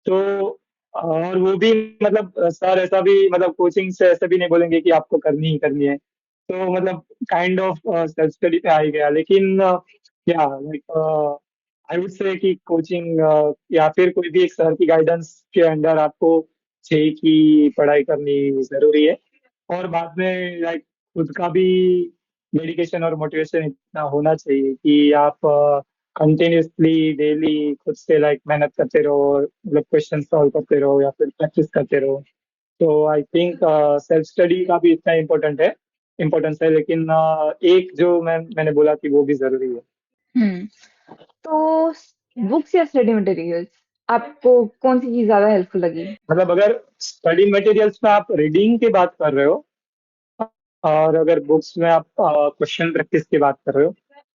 B: तो और वो भी मतलब सर ऐसा भी मतलब कोचिंग से ऐसे भी नहीं बोलेंगे कि आपको करनी ही करनी है। तो मतलब काइंड ऑफ सेल्फ स्टडी पे आ ही गया। लेकिन क्या लाइक आई वुड से कि कोचिंग या फिर कोई भी एक सर की गाइडेंस के अंडर आपको छह की पढ़ाई करनी जरूरी है। और बाद में लाइक खुद का भी डेडिकेशन और मोटिवेशन इतना होना चाहिए कि आप कंटिन्यूअसली डेली खुद से लाइक मेहनत करते रहो, मतलब क्वेश्चन सॉल्व करते रहो या फिर प्रैक्टिस करते रहो। तो आई थिंक सेल्फ स्टडी का भी इतना इम्पोर्टेंस है, लेकिन एक जो मैंने बोला कि वो भी जरूरी है।
A: हम्म। तो बुक्स या स्टडी मटेरियल्स, आपको कौन सी चीज ज्यादा हेल्पफुल लगी?
B: मतलब अगर स्टडी मटेरियल्स में आप रीडिंग की बात कर रहे हो, और अगर बुक्स में आप क्वेश्चन प्रैक्टिस की बात कर रहे हो,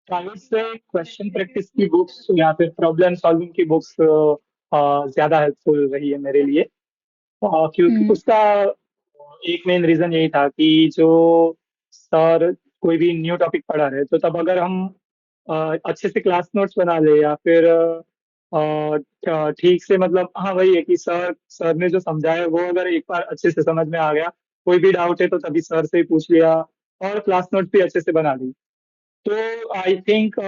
B: तो I would say question practice की बुक्स या फिर प्रॉब्लम सॉल्विंग की बुक्स ज्यादा हेल्पफुल रही है मेरे लिए। क्योंकि
A: हम्म।
B: उसका एक मेन रीजन यही था कि जो सर कोई भी न्यू टॉपिक पढ़ा रहे तो तब अगर हम अच्छे से क्लास नोट्स बना ले या फिर ठीक से, मतलब हाँ वही है कि सर सर ने जो समझाया है, वो अगर एक बार अच्छे से समझ में आ गया, कोई भी डाउट है तो तभी सर से ही पूछ लिया और क्लास नोट भी अच्छे से बना ली, तो I think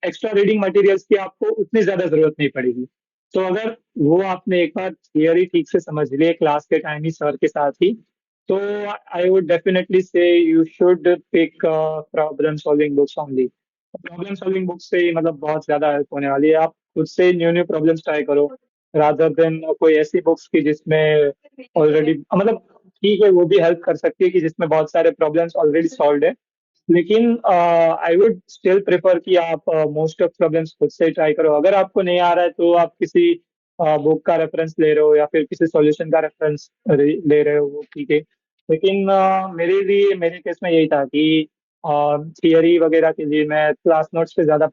B: extra reading materials की आपको उतनी ज्यादा जरूरत नहीं पड़ेगी। तो अगर वो आपने एक बार थियरी ठीक से समझ लिए क्लास के टाइम ही सर के साथ ही, तो I would definitely say you should pick problem solving books only. Problem solving book से ही मतलब बहुत ज्यादा हेल्प होने वाली है। आप खुद से न्यू न्यू प्रॉब्लम्स ट्राई करो, रादर देन कोई ऐसी बुक्स की जिसमें ऑलरेडी, मतलब ठीक है वो भी हेल्प कर सकती है कि जिसमें बहुत सारे प्रॉब्लम्स ऑलरेडी सॉल्व है, लेकिन आई वुड स्टिल प्रेफर कि आप मोस्ट ऑफ प्रॉब्लम्स खुद से ट्राई करो। अगर आपको नहीं आ रहा है तो आप किसी बुक का रेफरेंस ले रहे हो या फिर किसी सॉल्यूशन का रेफरेंस ले रहे हो, वो ठीक है। लेकिन मेरे लिए मेरे केस में यही था कि थियरी वगैरह के लिए मैं क्लास नोट्स पे ज्यादा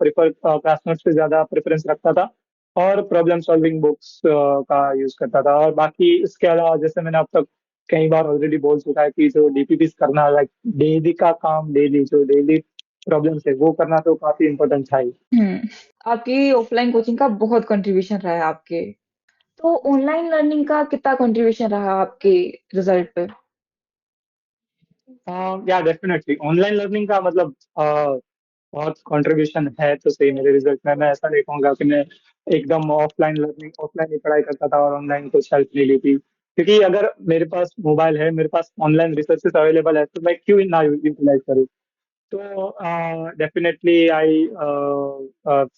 B: प्रेफरेंस रखता था और प्रॉब्लम सॉल्विंग बुक्स का यूज करता था। और बाकी इसके अलावा जैसे मैंने अब तक कई बार ऑलरेडी बोल चुका है कि जो डीपीपीस करना, लाइक डेली का काम, डेली जो डेली प्रॉब्लम्स है वो करना तो काफी इम्पोर्टेंट था ही।
A: हम्म। आपकी ऑफलाइन कोचिंग का बहुत कंट्रीब्यूशन रहा है आपके, तो ऑनलाइन लर्निंग का कितना कंट्रीब्यूशन रहा आपके रिजल्ट पे?
B: या डेफिनेटली ऑनलाइन लर्निंग का मतलब बहुत कंट्रीब्यूशन है तो सही मेरे रिजल्ट में। मैं ऐसा नहीं कहूंगा कि मैं एकदम ऑफलाइन ही पढ़ाई करता था और ऑनलाइन कुछ हेल्प नहीं ली थी, क्योंकि अगर मेरे पास मोबाइल है, मेरे पास ऑनलाइन रिसोर्सेज अवेलेबल है, तो मैं क्यों ना यूटिलाइज करूँ। तो definitely I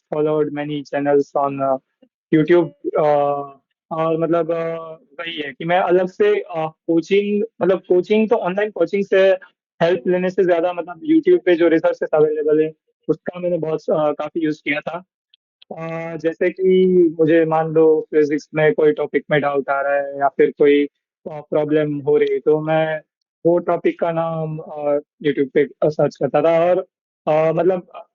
B: followed many channels on YouTube। और मतलब वही है कि मैं अलग से कोचिंग, मतलब कोचिंग तो ऑनलाइन कोचिंग से हेल्प लेने से ज्यादा मतलब यूट्यूब पे जो रिसोर्सेस अवेलेबल है उसका मैंने बहुत काफी यूज किया था। जैसे कि मुझे मान लो फिजिक्स में कोई टॉपिक में डाउट आ रहा है या फिर कोई प्रॉब्लम हो रही है, तो मैं वो टॉपिक का नाम यूट्यूब पे सर्च करता था। और मतलब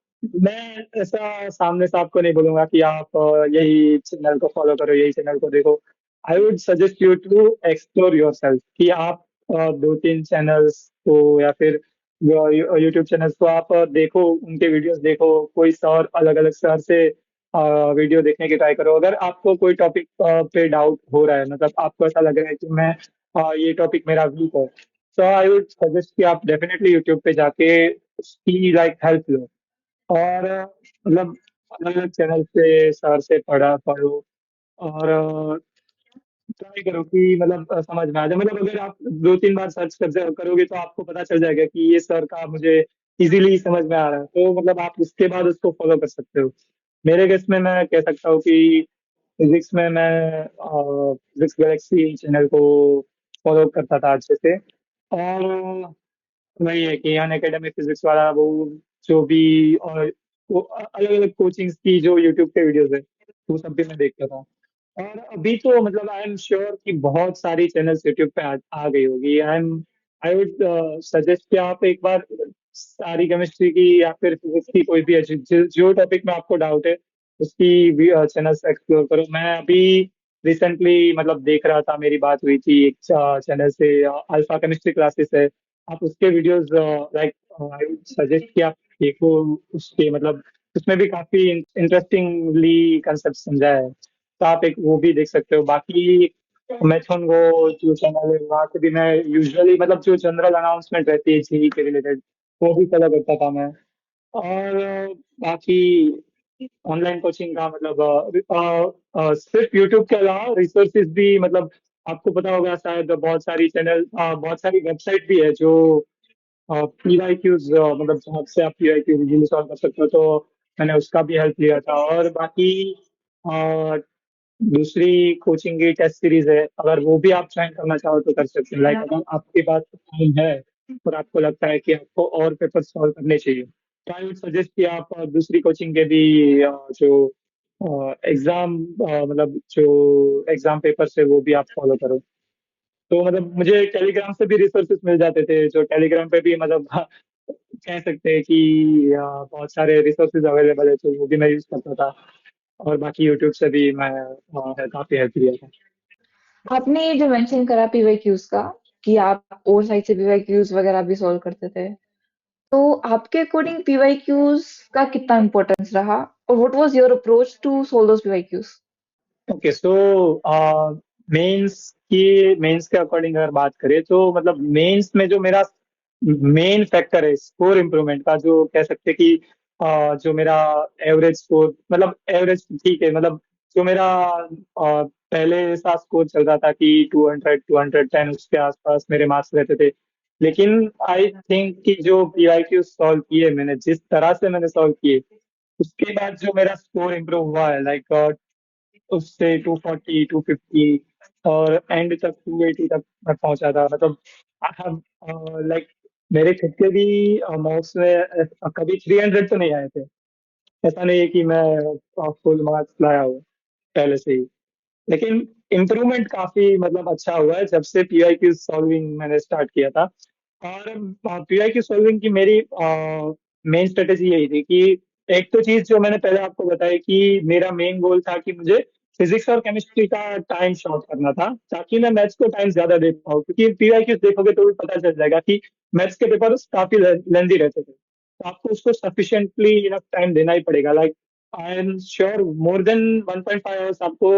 B: मैं ऐसा सामने से आपको नहीं बोलूंगा कि आप यही चैनल को फॉलो करो, यही चैनल को देखो। I would suggest you to explore yourself, कि आप दो तीन चैनल्स को या फिर यूट्यूब चैनल्स को आप देखो, उनके वीडियोस देखो, कोई सर अलग अलग सर से वीडियो देखने की ट्राई करो। अगर आपको कोई टॉपिक पे डाउट हो रहा है, मतलब आपको ऐसा लग रहा है कि मैं ये टॉपिक मेरा वीक है, सो आई वुड सजेस्ट कि आप डेफिनेटली यूट्यूब पे जाके उसकी लाइक हेल्प लो। और मतलब अलग अलग चैनल से सर से पढ़ो और ट्राई करो कि मतलब समझ में आ जाए। मतलब अगर आप दो तीन बार करोगे तो आपको पता चल जाएगा कि ये सर का मुझे इजीली समझ में आ रहा है, तो मतलब आप उसके बाद उसको फॉलो कर सकते हो। मेरे केस में मैं कह सकता हूँ कि फिजिक्स में मैं फिजिक्स गैलेक्सी चैनल को फॉलो करता था अच्छे से। और वही है कि अन अकेडमी फिजिक्स वाला वो जो भी, और वो अलग अलग कोचिंग्स की जो यूट्यूब पे वीडियोस है वो सब भी मैं देखता था। और अभी तो मतलब आई एम श्योर कि बहुत सारी चैनल्स यूट्यूब पे आ गई होगी। आई वुड सजेस्ट कि आप एक बार सारी केमिस्ट्री की या फिर फिजिक्स की कोई भी जो टॉपिक में आपको डाउट है उसकी भी चैनल्स एक्सप्लोर करो। मैं अभी रिसेंटली मतलब देख रहा था, मेरी बात हुई थी एक चैनल से, अल्फा केमिस्ट्री क्लासेस है, आप उसके videos like I would suggest कि आप देखो उसके, मतलब उसमें भी काफी इंटरेस्टिंगली कंसेप्ट समझाया है, तो आप एक वो भी देख सकते हो। बाकी मैथन गो जो चैनल है वहाँ से भी मैं यूजुअली मतलब जो जनरल अनाउंसमेंट रहती है जीई के रिलेटेड वो भी फॉलो करता था मैं। और बाकी ऑनलाइन कोचिंग का मतलब सिर्फ यूट्यूब के अलावा रिसोर्सेज भी, मतलब आपको पता होगा शायद बहुत सारी वेबसाइट भी है जो पीवाईक्यूज, मतलब जहाँ से आप पीवाईक्यू इजीली सॉल्व कर सकते हो, तो मैंने उसका भी हेल्प लिया था। और बाकी अ, दूसरी कोचिंग की टेस्ट सीरीज है, अगर वो भी आप ज्वाइन करना चाहो तो कर सकते हैं। लाइक अगर आपके पास टाइम है और आपको लगता है कि आपको और पेपर सॉल्व करने चाहिए, तो आई वुड सजेस्ट कि आप दूसरी कोचिंग के भी जो एग्जाम मतलब जो एग्जाम पेपर्स है वो भी आप फॉलो करो। तो मतलब मुझे टेलीग्राम से भी रिसोर्सेज मिल जाते थे, जो टेलीग्राम पे भी मतलब कह सकते हैं कि बहुत सारे रिसोर्सेज अवेलेबल है, तो वो भी मैं यूज करता था। और बाकी यूट्यूब से भी मैं काफी हेल्प लिया था।
A: आपने जो मेंशन करा पीवाईक्यूज का कि आप और साइड से पीवाईक्यूज वगैरह भी सॉल्व करते थे, तो आपके अकॉर्डिंग पीवाईक्यूज का कितना इंपॉर्टेंस रहा और what was your approach to solve those PYQs?
B: Okay, so mains mains के अकॉर्डिंग अगर बात करें, तो मतलब मेंस में जो मेरा मेन फैक्टर है स्कोर इम्प्रूवमेंट का, जो कह सकते हैं कि जो मेरा एवरेज स्कोर, मतलब एवरेज ठीक है, मतलब जो मेरा पहले ऐसा स्कोर चल रहा था कि 200 210 उसके आसपास मेरे मार्क्स रहते थे। लेकिन आई थिंक कि जो पीआईक्यू सॉल्व किए मैंने, जिस तरह से मैंने सॉल्व किए, उसके बाद जो मेरा स्कोर इम्प्रूव हुआ है, लाइक उससे 240 250 और एंड तक 280 तक मैं पहुंचा था। मतलब लाइक मेरे खुद के भी मार्क्स में कभी 300 तो नहीं आए थे। ऐसा नहीं है कि मैं फुल मार्क्स लाया हूँ पहले से ही। लेकिन इम्प्रूवमेंट काफी मतलब अच्छा हुआ है जब से पीआई की सॉल्विंग मैंने स्टार्ट किया था। और पीआई की सॉल्विंग की मेरी मेन स्ट्रेटेजी यही थी कि एक तो चीज जो मैंने पहले आपको बताई कि मेरा मेन गोल था कि मुझे फिजिक्स और केमिस्ट्री का टाइम शॉर्ट करना था, ताकि मैं मैथ्स को टाइम ज्यादा दे पाऊँ, क्योंकि पीआई की देखोगे तो भी पता चल जाएगा कि मैथ्स के पेपर काफी लेंदी रहते थे, तो आपको उसको सफिशिएंटली इनफ टाइम देना ही पड़ेगा। Like I am sure more than 1.5 hours आपको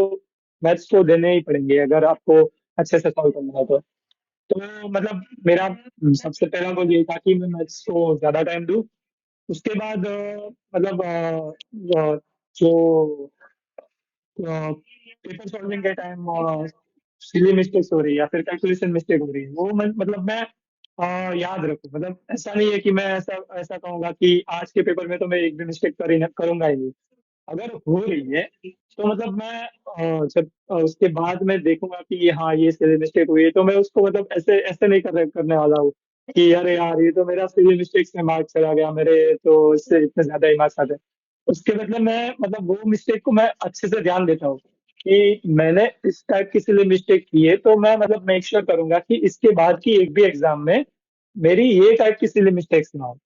B: मैथ्स को देने ही पड़ेंगे अगर आपको अच्छे से सॉल्व करना है तो मतलब मेरा सबसे पहला गोल ये था कि मैं मैथ्स को ज्यादा टाइम दूं। उसके बाद मतलब जो पेपर सॉल्विंग के टाइम सिली मिस्टेक्स हो रही है या फिर कैलकुलेशन मिस्टेक हो रही है, वो मतलब मैं याद रखूं। मतलब ऐसा नहीं है कि मैं ऐसा ऐसा कहूंगा कि आज के पेपर में तो मैं एक भी मिस्टेक करूंगा ही नहीं। अगर हो रही है तो मतलब मैं जब उसके बाद मैं देखूंगा कि हाँ ये सिली मिस्टेक हुई है, तो मैं उसको मतलब ऐसे ऐसे नहीं करने वाला हूँ कि अरे यार ये तो मेरा सिली मिस्टेक से मार्क्स चला गया मेरे, तो इससे इतने ज्यादा ही मार्क्स आते हैं। उसके बदले मैं मतलब वो मिस्टेक को मैं अच्छे से ध्यान देता हूँ कि मैंने इस टाइप की सिली मिस्टेक की है, तो मैं मतलब मेक श्योर करूंगा कि इसके बाद की एक भी एग्जाम में मेरी ये टाइप की सिली मिस्टेक्स ना हो।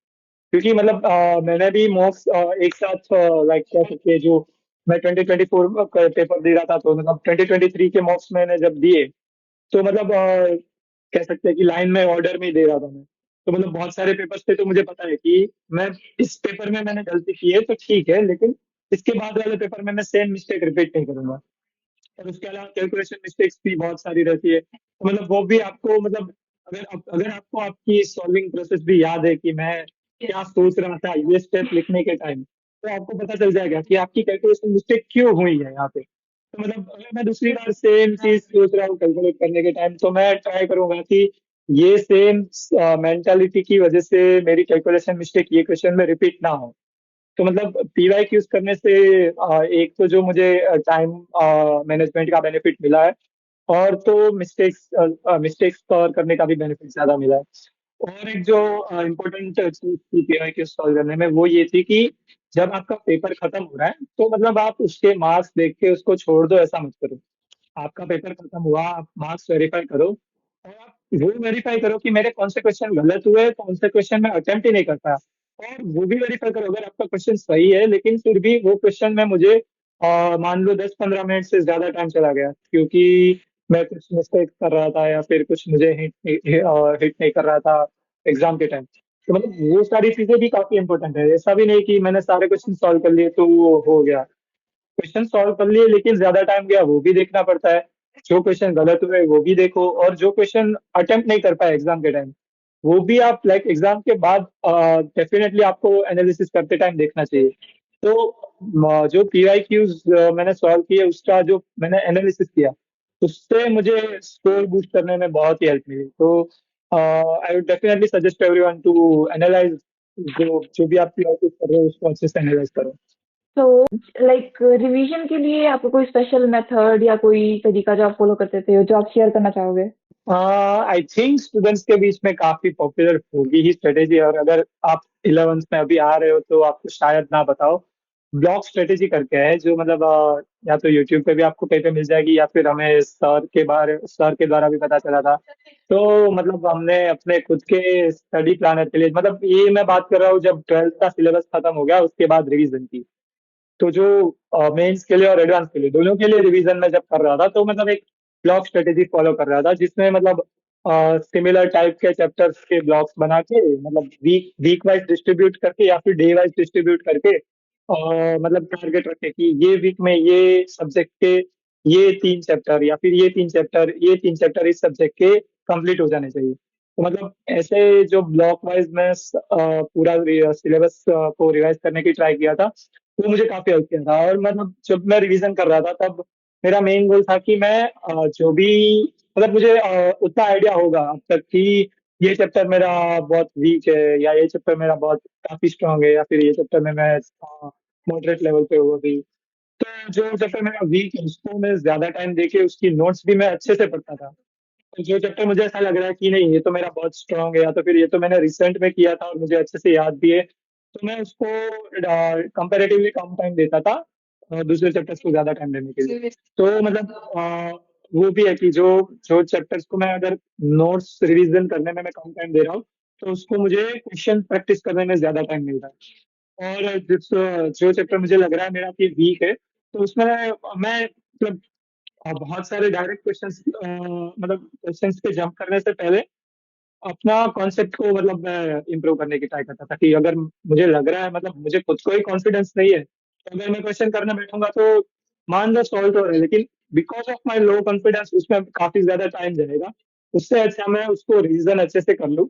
B: क्योंकि मतलब मैंने भी मॉक्स एक साथ लाइक कह सकते हैं, जो मैं 2024 का पेपर दे रहा था, तो मतलब 2023 के मॉक्स मैंने जब दिए, तो मतलब कह सकते हैं कि लाइन में ऑर्डर में ही दे रहा था मैं। तो मतलब बहुत सारे पेपर्स थे, तो मुझे पता है कि मैं इस पेपर में मैंने गलती की है तो ठीक है, लेकिन इसके बाद वाले पेपर में मैं सेम मिस्टेक रिपीट नहीं करूंगा। और उसके अलावा कैलकुलेशन मिस्टेक्स भी बहुत सारी रहती है, तो मतलब वो भी आपको मतलब अगर आपको आपकी सॉल्विंग प्रोसेस भी याद है कि मैं क्या सोच रहा था ये स्टेप लिखने के टाइम, तो आपको पता चल जाएगा कि आपकी कैलकुलेशन मिस्टेक क्यों हुई है यहाँ पे। तो मतलब अगर मैं दूसरी बार सेम चीज सोच रहा हूँ कैलकुलेट करने के टाइम, तो मैं ट्राई करूंगा कि ये सेम मेंटालिटी की वजह से मेरी कैलकुलेशन मिस्टेक ये क्वेश्चन में रिपीट ना हो। तो मतलब पीवाई यूज करने से एक तो जो मुझे टाइम मैनेजमेंट का बेनिफिट मिला है, और तो मिस्टेक्स कवर करने का भी बेनिफिट ज्यादा मिला है। और एक जो इम्पोर्टेंट चीज थी पीवाई क्यू सॉल्व करने में, वो ये थी कि जब आपका पेपर खत्म हो रहा है, तो मतलब आप उसके मार्क्स देख के उसको छोड़ दो, ऐसा मत करो। आपका पेपर खत्म हुआ, आप मार्क्स वेरीफाई करो, और आप वो वेरीफाई करो कि मेरे कौन से क्वेश्चन गलत हुए, कौन से क्वेश्चन में अटेम्प्ट ही नहीं कर पाया। और वो भी वेरीफाई करो अगर आपका क्वेश्चन सही है, लेकिन फिर भी वो क्वेश्चन में मुझे मान लो 10 15 मिनट से ज्यादा टाइम चला गया, क्योंकि मैं कुछ मिस्टेक कर रहा था या फिर कुछ मुझे हिट नहीं कर रहा था एग्जाम के टाइम। तो मतलब वो सारी चीजें भी काफी इंपॉर्टेंट है। ऐसा भी नहीं कि मैंने सारे क्वेश्चन सॉल्व कर लिए तो वो हो गया। क्वेश्चन सॉल्व कर लिए लेकिन ज्यादा टाइम गया, वो भी देखना पड़ता है। जो क्वेश्चन गलत हुए वो भी देखो, और जो क्वेश्चन अटेम्प्ट नहीं कर पाए एग्जाम के टाइम, वो भी आप लाइक एग्जाम के बाद डेफिनेटली आपको एनालिसिस करते टाइम देखना चाहिए। तो जो पीआईक्यूज मैंने सॉल्व किए, उसका जो मैंने एनालिसिस किया, उससे मुझे स्कोर बूस्ट करने में बहुत ही हेल्प मिली। तो I would definitely suggest to everyone to analyse जो जो भी आप पीआईक्यू कर रहे हो उसको अच्छे से एनालाइज करो।
A: तो लाइक रिवीजन के लिए आपका कोई स्पेशल मेथड या कोई तरीका जो आप फॉलो करते थे जो आप शेयर करना चाहोगे?
B: आई थिंक स्टूडेंट्स के बीच में काफी पॉपुलर होगी ही स्ट्रेटेजी, और अगर आप 11th में अभी आ रहे हो तो आपको शायद ना बताओ। ब्लॉक स्ट्रेटेजी करके है जो मतलब या तो यूट्यूब पे भी आपको कहीं पे मिल जाएगी, या फिर हमें सर के द्वारा भी पता चला था। तो मतलब हमने अपने खुद के स्टडी प्लानर के लिए, मतलब ये मैं बात कर रहा हूँ जब 12th का सिलेबस खत्म हो गया उसके बाद रिवीजन की। तो जो मेंस के लिए और एडवांस के लिए दोनों के लिए रिवीजन में जब कर रहा था तो मतलब एक ब्लॉक स्ट्रेटेजी फॉलो कर रहा था, जिसमें मतलब सिमिलर टाइप के चैप्टर्स के ब्लॉक्स बना के, मतलब वीक वीक वाइज डिस्ट्रीब्यूट करके या फिर डे वाइज डिस्ट्रीब्यूट करके, मतलब टारगेट रखे कि ये वीक में ये सब्जेक्ट के ये 3 चैप्टर, या फिर ये 3 चैप्टर इस सब्जेक्ट के कंप्लीट हो जाने चाहिए। तो मतलब ऐसे जो ब्लॉक वाइज मैं पूरा सिलेबस को रिवाइज करने की ट्राई किया था, तो मुझे काफी हेल्प किया था। और मतलब जब मैं रिवीजन कर रहा था तब मेरा मेन गोल था कि मैं जो भी, मतलब मुझे उतना आइडिया होगा अब तक कि ये चैप्टर मेरा बहुत वीक है, या ये चैप्टर मेरा बहुत काफी स्ट्रांग है, या फिर ये चैप्टर में मैं मॉडरेट लेवल पे हूँ अभी। तो जो चैप्टर मेरा वीक है उसको मैं ज्यादा टाइम देके उसकी नोट्स भी मैं अच्छे से पढ़ता था। तो जो चैप्टर मुझे ऐसा लग रहा है कि नहीं ये तो मेरा बहुत स्ट्रांग है, या तो फिर ये तो मैंने रिसेंट में किया था और मुझे अच्छे से याद भी है, तो मैं उसको कंपैरेटिवली कम टाइम देता था दूसरे चैप्टर्स को ज्यादा टाइम देने के लिए। तो मतलब वो भी है कि जो जो चैप्टर्स को मैं अगर नोट्स रिवीजन करने में मैं कम टाइम दे रहा हूँ, तो उसको मुझे क्वेश्चन प्रैक्टिस करने में ज्यादा टाइम मिल रहा है। और जो चैप्टर मुझे लग रहा है मेरा कि वीक है, तो उसमें मैं मतलब बहुत सारे डायरेक्ट क्वेश्चंस, मतलब क्वेश्चंस पे जंप करने से पहले अपना कॉन्सेप्ट को मतलब मैं इम्प्रूव करने की ट्राई करता था कि अगर मुझे लग रहा है, मतलब मुझे खुद को ही कॉन्फिडेंस नहीं है, तो अगर मैं क्वेश्चन करने बैठूंगा तो मान लो सॉल्व हो रहा है, लेकिन because of my low confidence उसमें काफी ज्यादा टाइम जाएगा। उससे अच्छा मैं उसको रिवीजन अच्छे से कर लूँ।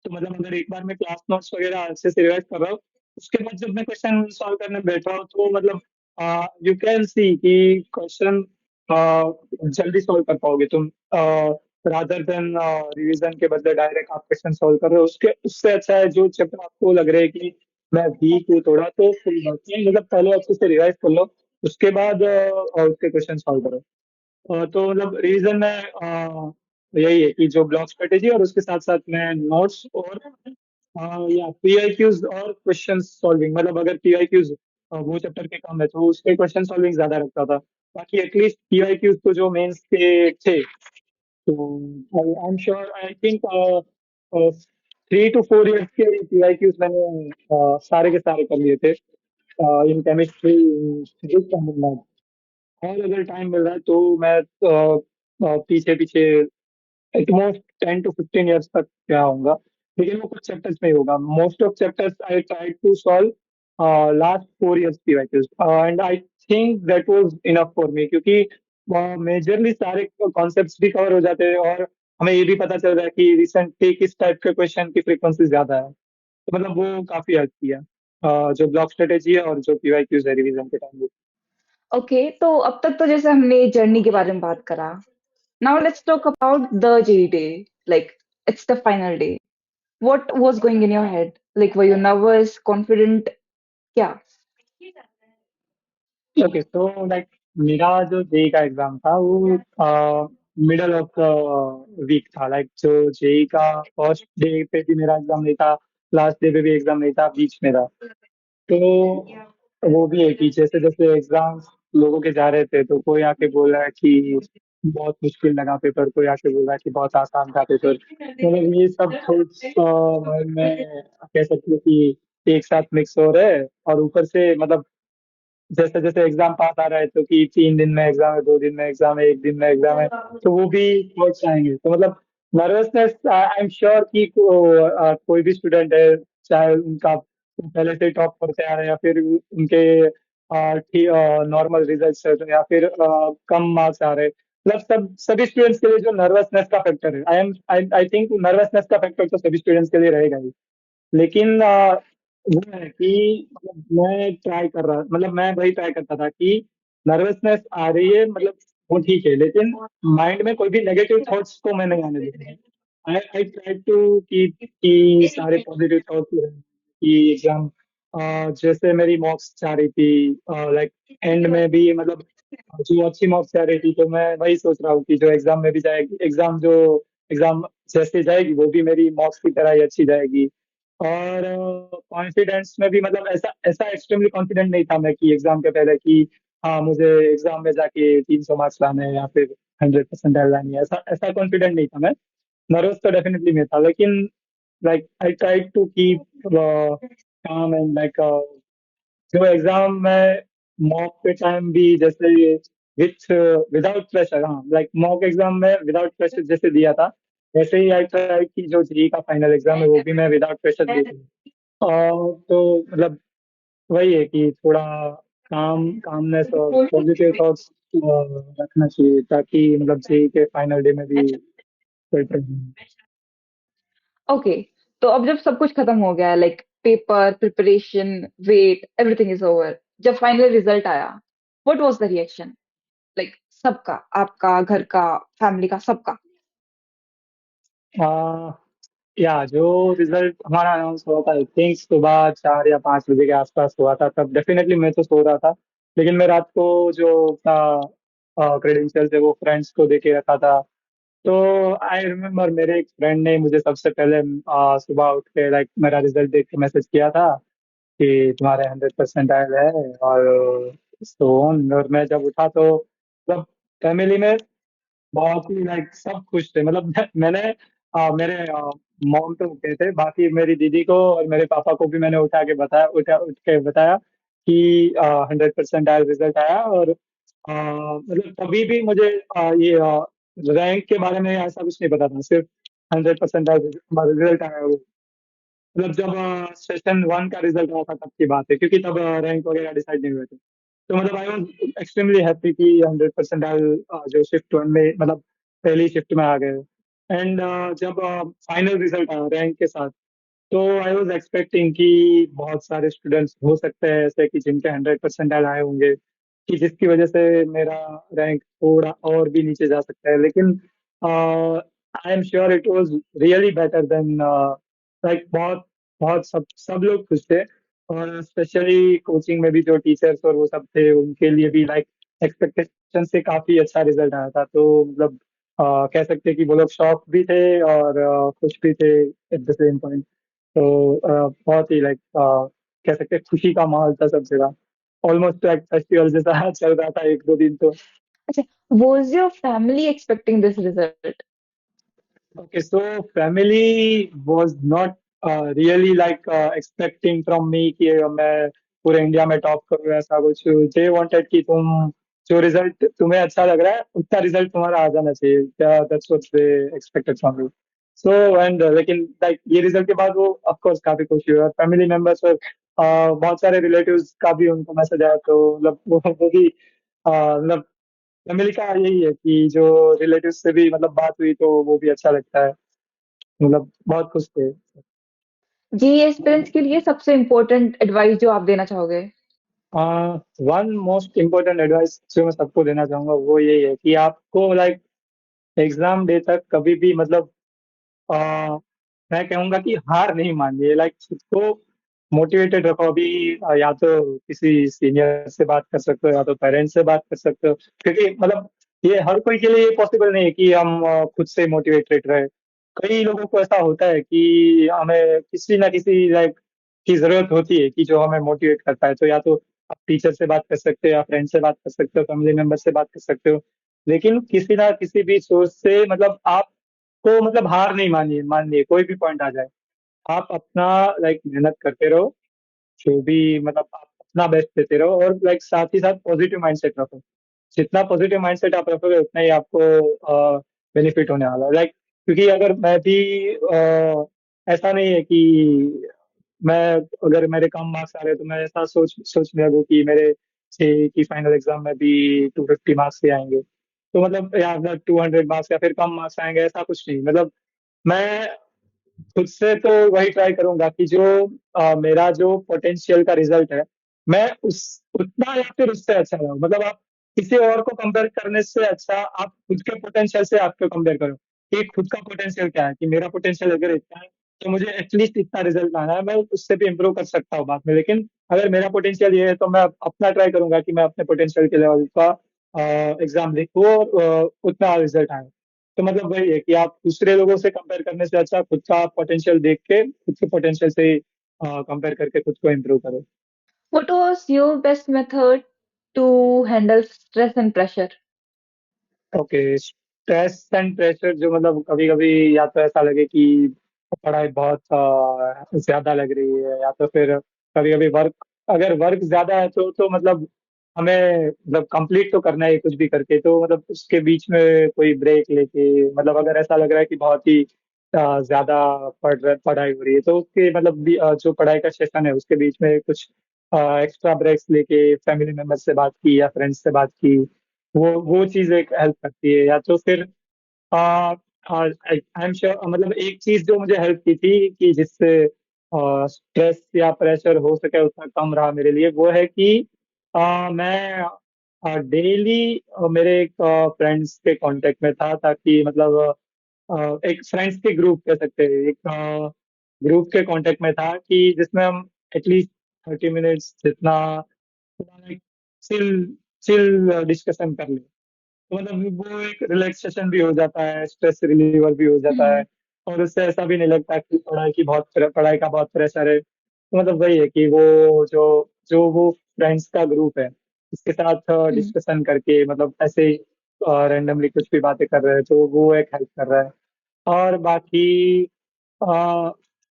B: तो मतलब अगर एक बार मैं क्लास नोट्स वगैरह अच्छे से रिवाइज कर रहा हूँ, उसके बाद जब मैं क्वेश्चन सॉल्व करने बैठ रहा हूँ तो मतलब यू कैन सी कि क्वेश्चन जल्दी सॉल्व कर पाओगे तुम, रादर देन रिवीजन के बदले डायरेक्ट आप क्वेश्चन सॉल्व कर रहे हो। उसके उससे अच्छा है जो चैप्टर आपको लग रहा है कि मैं वीक हूँ थोड़ा, तो कोई बात नहीं, मतलब पहले अच्छे से रिवाइज कर लो, उसके बाद उसके क्वेश्चन सॉल्व करो। तो मतलब रीजन में यही है कि जो ब्लॉक स्ट्रेटेजी और उसके साथ साथ मैं नोट्स और या पीआईक्यूज और क्वेश्चन सॉल्विंग, मतलब अगर पीआईक्यूज वो चैप्टर के कम है तो उसके क्वेश्चन सॉल्विंग ज्यादा रखता था, बाकी एटलीस्ट पीआईक्यूज तो जो मेंस के थे। तो I am sure, I think 3 to 4 years के पीआईक्यूज मैंने सारे के सारे कर लिए थे in chemistry, physics and math. और अगर टाइम मिल रहा है तो मैं पीछे पीछे एटमोस्ट 10 to 15 years तक क्या होगा, लेकिन वो कुछ चैप्टर्स में ही होगा। Most of chapters I try to solve last 4 years की वैक्यूज, and I think that was enough for me, क्योंकि मेजरली सारे कॉन्सेप्ट्स भी कवर हो जाते हैं और हमें ये भी पता चल रहा है कि रिसेंटली किस टाइप के क्वेश्चन की फ्रीक्वेंसी ज्यादा है। तो मतलब वो काफी हेल्प किया जो ब्लॉक स्ट्रेटेजी है और जो पीवाईक्यूज है रिवीजन के टाइम।
A: ओके, तो अब तक तो जैसे हमने जर्नी के बारे में बात करा, now let's talk about the JEE day, like it's the final day. What was going in your head? Like were you nervous, confident, क्या?
B: ओके, तो लाइक मेरा जो जेई का एग्जाम था वो मिडल ऑफ द वीक था। Like जो JEE का फर्स्ट डे पे भी मेरा एग्जाम नहीं था, लास्ट डे पे भी एग्जाम नहीं था, बीच में था। तो वो भी है कि जैसे जैसे एग्जाम लोगों के जा रहे थे तो कोई आके बोल रहा है कि बहुत मुश्किल लगा पेपर, कोई आके बोल रहा है कि बहुत आसान था पेपर। मतलब ये सब थॉट्स माइंड में कह सकते हो कि एक साथ मिक्स हो रहे हैं। और ऊपर से मतलब जैसे जैसे एग्जाम पास आ रहा है तो कि 3 दिन में एग्जाम है, 2 दिन में एग्जाम है, 1 दिन में एग्जाम है, तो वो भी थॉट्स आएंगे। तो मतलब नर्वसनेस आई एम श्योर कि कोई भी स्टूडेंट है, चाहे उनका पहले से टॉप करते आ रहे हैं या फिर उनके नॉर्मल रिजल्ट है, तो या फिर कम मार्क्स आ रहे हैं, मतलब सब सभी स्टूडेंट्स के लिए जो नर्वसनेस का फैक्टर है, आई थिंक नर्वसनेस का फैक्टर तो सभी स्टूडेंट्स के लिए रहेगा ही। लेकिन वो है कि मतलब मैं ट्राई कर रहा, मतलब मैं वही ट्राई करता था कि नर्वसनेस आ रही है, मतलब वो ठीक है, लेकिन माइंड में कोई भी नेगेटिव थॉट्स को मैं नहीं आने देता। आई ट्राई टू कीप कि सारे पॉजिटिव थॉट्स रहे कि एग्जाम जैसे मेरी मॉक्स जा रही थी लाइक एंड में भी मतलब जो अच्छी मॉक्स जा रही थी तो मैं वही सोच रहा हूँ कि जो एग्जाम में भी जाएगी एग्जाम जैसे जाएगी वो भी मेरी मॉक्स की तरह ही अच्छी जाएगी। और कॉन्फिडेंस में भी मतलब ऐसा ऐसा एक्सट्रीमली कॉन्फिडेंट नहीं था मैं कि एग्जाम के पहले कि हाँ मुझे एग्जाम में जाके 300 मार्क्स लाने हैं या फिर 100% लानी है, ऐसा ऐसा कॉन्फिडेंट नहीं था मैं। नर्वस तो डेफिनेटली मैं था लेकिन like I try to keep calm and like जो एग्जाम में मॉक के टाइम भी जैसे विथ विदाउट प्रेशर, हाँ लाइक मॉक एग्जाम में विदाउट प्रेशर जैसे दिया था वैसे ही आई ट्राई की जो जेई का फाइनल एग्जाम है वो भी मैं विदाउट प्रेशर दे दूँ। तो मतलब वही है कि थोड़ा कामनेस और पॉजिटिव थॉट्स रखना चाहिए ताकि मतलब जेई के फाइनल डे में भी कोई प्रॉब्लम।
A: ओके, तो अब जब सब कुछ खत्म हो गया है, like paper preparation, wait, everything is over, जब फाइनल रिजल्ट आया, what was the reaction? Like सबका, आपका, घर का, फैमिली का, सबका।
B: आ, या जो रिजल्ट हमारा अनाउंस हुआ था आई थिंक सुबह 4 या 5 बजे के आसपास हुआ था, तब डेफिनेटली मैं तो सो रहा था लेकिन मैं रात को जो क्रेडेंशियल थे वो फ्रेंड्स को दे के रखा था। तो आई रिमेम्बर मेरे एक फ्रेंड ने मुझे सबसे पहले सुबह उठ के लाइक मेरा रिजल्ट देख के मैसेज किया था कि तुम्हारे 100% आए है। और so on। और मैं जब उठा तो मतलब फैमिली में बहुत ही लाइक सब खुश थे मतलब मैंने मेरे मॉम तो गए थे, बाकी मेरी दीदी को और मेरे पापा को भी मैंने उठ के बताया कि 100% आया, रिजल्ट आया। और मतलब कभी भी मुझे ये रैंक के बारे में ऐसा कुछ नहीं पता था, सिर्फ 100% रिजल्ट आया वो। मतलब जब सेशन 1 का रिजल्ट आया था तब की बात है क्योंकि तब रैंक वगैरह डिसाइड नहीं हुए थे। तो मतलब आई वाज एक्सट्रीमली हैप्पी कि 100% जो शिफ्ट 1 में मतलब पहली शिफ्ट में आ गए। एंड जब फाइनल रिजल्ट आया रैंक के साथ तो आई वाज एक्सपेक्टिंग कि बहुत सारे स्टूडेंट्स हो सकते हैं ऐसे कि जिनके 100% आए होंगे कि जिसकी वजह से मेरा रैंक थोड़ा और भी नीचे जा सकता है, लेकिन I am sure it was really better than like बहुत बहुत सब लोग खुश थे। और स्पेशली कोचिंग में भी जो टीचर्स और वो सब थे उनके लिए भी लाइक एक्सपेक्टेशन से काफी अच्छा रिजल्ट आया था। तो मतलब कह सकते हैं कि वो लोग शॉक भी थे और खुश भी थे एट द सेम पॉइंट। तो बहुत ही लाइक कह सकते हैं खुशी का माहौल था सब जगह, ऑलमोस्ट लाइक फेस्टिवल जैसा चल रहा था 1 2 दिन तो।
A: अच्छा, was your family expecting this result?
B: Okay, so family was not really like expecting from me कि मैं पूरे इंडिया में टॉप करूँ ऐसा कुछ। दे वांटेड कि तुम जो रिजल्ट तुम्हें अच्छा लग रहा है उतना रिजल्ट तुम्हारा आ जाना चाहिए, that's what they expected from me. So and लेकिन लाइक ये रिजल्ट के बाद वो ऑफ कोर्स काफी खुशी हुए और फैमिली मेंबर्स और बहुत सारे रिलेटिव्स का भी उनको मैसेज आया तो मतलब वो भी मतलब फैमिली का यही है कि जो रिलेटिव से भी मतलब बात हुई तो वो भी अच्छा लगता है, मतलब बहुत खुश थे।
A: जी, एस्पिरेंट्स के लिए सबसे इम्पोर्टेंट एडवाइस जो आप देना चाहोगे?
B: वन मोस्ट इम्पोर्टेंट एडवाइस जो मैं सबको देना चाहूंगा वो यही है कि आपको लाइक एग्जाम डे तक कभी भी मतलब आ, मैं कहूंगा कि हार नहीं मानिए, लाइक खुद को मोटिवेटेड रखो। अभी या तो किसी सीनियर से बात कर सकते हो या तो पेरेंट्स से बात कर सकते हो क्योंकि मतलब ये हर कोई के लिए पॉसिबल नहीं है कि हम खुद से मोटिवेटेड रहे। कई लोगों को ऐसा होता है कि हमें किसी ना किसी लाइक की जरूरत होती है कि जो हमें मोटिवेट करता है। तो या तो आप टीचर से बात कर सकते हो या फ्रेंड से बात कर सकते हो, फैमिली मेंबर से बात कर सकते हो, लेकिन किसी ना किसी भी सोर्स से मतलब आप को मतलब हार नहीं मानिए, मानिए कोई भी पॉइंट आ जाए आप अपना लाइक मेहनत करते रहो। जो भी मतलब आप अपना बेस्ट देते रहो और लाइक साथ ही साथ पॉजिटिव माइंडसेट रखो। जितना पॉजिटिव माइंडसेट आप रखोगे उतना ही आपको बेनिफिट होने वाला है। लाइक क्योंकि अगर मैं भी ऐसा नहीं है कि मैं अगर मेरे कम मार्क्स आ रहे हैं तो मैं ऐसा सोचने लगूँ कि मेरे छः की फाइनल एग्जाम में भी 250 मार्क्स ही आएंगे तो मतलब या फिर 200 मार्क्स या फिर कम मार्क्स आएंगे, ऐसा कुछ नहीं। मतलब मैं खुद से तो वही ट्राई करूंगा कि जो मेरा जो पोटेंशियल का रिजल्ट है मैं उस उतना या फिर उससे अच्छा रहूं। मतलब आप किसी और को कंपेयर करने से अच्छा आप खुद के पोटेंशियल से आपको कंपेयर करो कि खुद का पोटेंशियल क्या है, कि मेरा पोटेंशियल अगर इतना है तो मुझे एटलीस्ट इतना रिजल्ट लाना है, मैं उससे भी इम्प्रूव कर सकता हूँ बाद में। लेकिन अगर मेरा पोटेंशियल ये है तो मैं अपना ट्राई करूंगा कि मैं अपने पोटेंशियल के लेवल का एग्जाम लिखूँ और उतना रिजल्ट आए। तो मतलब वही है कि आप दूसरे लोगों से कंपेयर करने से अच्छा खुद का पोटेंशियल देख के खुद के पोटेंशियल से कंपेयर करके खुद को इम्प्रूव करो।
A: What was your best method to handle stress and pressure?
B: Okay, stress and pressure जो मतलब कभी कभी या तो ऐसा लगे कि पढ़ाई बहुत ज्यादा लग रही है, या तो फिर कभी कभी वर्क, अगर वर्क ज्यादा है तो मतलब हमें मतलब कंप्लीट तो करना है कुछ भी करके, तो मतलब उसके बीच में कोई ब्रेक लेके, मतलब अगर ऐसा लग रहा है कि बहुत ही ज्यादा पढ़ाई हो रही है तो उसके मतलब जो पढ़ाई का सेशन है उसके बीच में कुछ एक्स्ट्रा ब्रेक्स लेके फैमिली मेंबर से बात की या फ्रेंड्स से बात की, वो चीज एक हेल्प करती है। या तो फिर आई एम श्योर, मतलब एक चीज जो मुझे हेल्प की थी कि जिससे स्ट्रेस या प्रेशर हो सके उतना कम रहा मेरे लिए, वो है कि मैं डेली मेरे एक फ्रेंड्स के कांटेक्ट में था, ताकि मतलब एक फ्रेंड्स के ग्रुप कह सकते हैं, एक ग्रुप के कांटेक्ट में था कि जिसमें हम एटलीस्ट 30 मिनट्स जितना चिल चिल डिस्कशन कर ले, तो मतलब वो एक रिलैक्सेशन भी हो जाता है, स्ट्रेस रिलीवर भी हो जाता है,
A: Hmm.
B: और उससे ऐसा भी नहीं लगता कि पढ़ाई का बहुत प्रेशर है। तो मतलब वही है कि वो जो जो वो फ्रेंड्स का ग्रुप है उसके साथ
A: Hmm.
B: डिस्कशन करके मतलब ऐसे ही रैंडमली कुछ भी बातें कर रहे हैं तो वो एक हेल्प कर रहा है। और बाकी आ,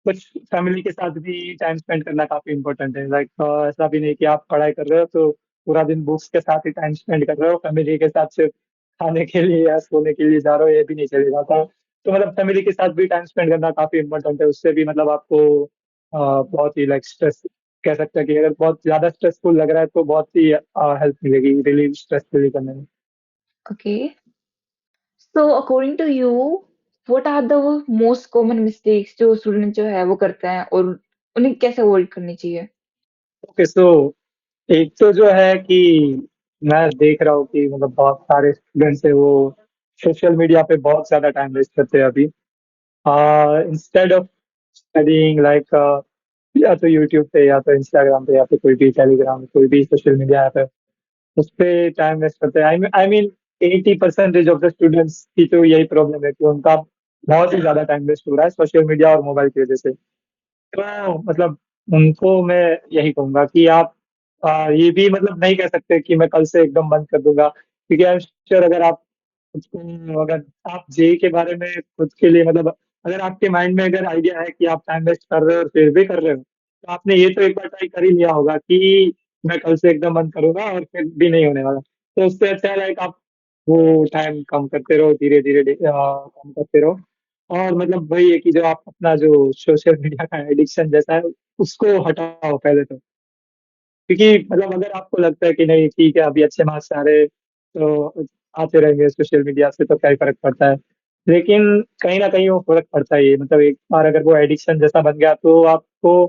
B: कुछ फैमिली के साथ भी टाइम स्पेंड करना काफी इम्पोर्टेंट है। लाइक ऐसा भी नहीं कि आप पढ़ाई कर रहे हो तो पूरा दिन बुक्स के साथ ही टाइम स्पेंड कर रहे हो, फैमिली के साथ सिर्फ खाने के लिए या सोने के लिए जा रहे हो, ये भी नहीं चलेगा। तो मतलब फैमिली के साथ भी टाइम स्पेंड करना काफी इम्पोर्टेंट है, उससे भी मतलब आपको बहुत ही लाइक स्ट्रेस, कह सकते हैं कि अगर बहुत ज्यादा स्ट्रेसफुल लग रहा है तो बहुत ही हेल्प मिलेगी रिलीव, स्ट्रेस रिलीव करने में।
A: Okay. So according to you, what are the most common mistakes जो स्टूडेंट जो है वो करते हैं और उन्हें कैसे अवॉइड करनी चाहिए?
B: ओके, सो एक तो जो है कि मैं देख रहा हूँ कि मतलब बहुत सारे स्टूडेंट्स है वो सोशल मीडिया पे बहुत ज्यादा टाइम वेस्ट करते हैं अभी, इंस्टेड ऑफ स्टडीइंग लाइक या तो यूट्यूब पे या तो इंस्टाग्राम पे या फिर कोई भी टेलीग्राम, कोई भी सोशल मीडिया ऐप है उस पे टाइम वेस्ट करते हैं। I mean 80% of the students की तो यही प्रॉब्लम है कि उनका बहुत ही ज्यादा टाइम वेस्ट हो रहा है सोशल मीडिया और मोबाइल की वजह से। तो मतलब उनको मैं यही कहूंगा कि आप ये भी मतलब नहीं कह सकते कि मैं कल से एकदम बंद कर दूंगा, क्योंकि आई एम श्योर अगर आप अगर आप जे के बारे में खुद के लिए मतलब अगर आपके माइंड में अगर आइडिया है कि आप टाइम वेस्ट कर रहे हो और फिर भी कर रहे हो, तो आपने ये तो एक बार ट्राई कर ही लिया होगा कि मैं कल से एकदम बंद करूंगा और फिर भी नहीं होने वाला। तो उससे अच्छा है लाइक आप वो टाइम कम करते रहो, धीरे धीरे कम करते रहो। और मतलब वही है कि जो आप अपना जो सोशल मीडिया का एडिक्शन जैसा है उसको हटाओ पहले तो। क्योंकि मतलब अगर आपको लगता है कि नहीं ठीक है अभी अच्छे मार्क्स आ रहे तो आते रहेंगे सोशल मीडिया से तो क्या ही फर्क पड़ता है, लेकिन कहीं ना कहीं वो फर्क पड़ता ही है। मतलब एक बार अगर वो एडिक्शन जैसा बन गया तो आपको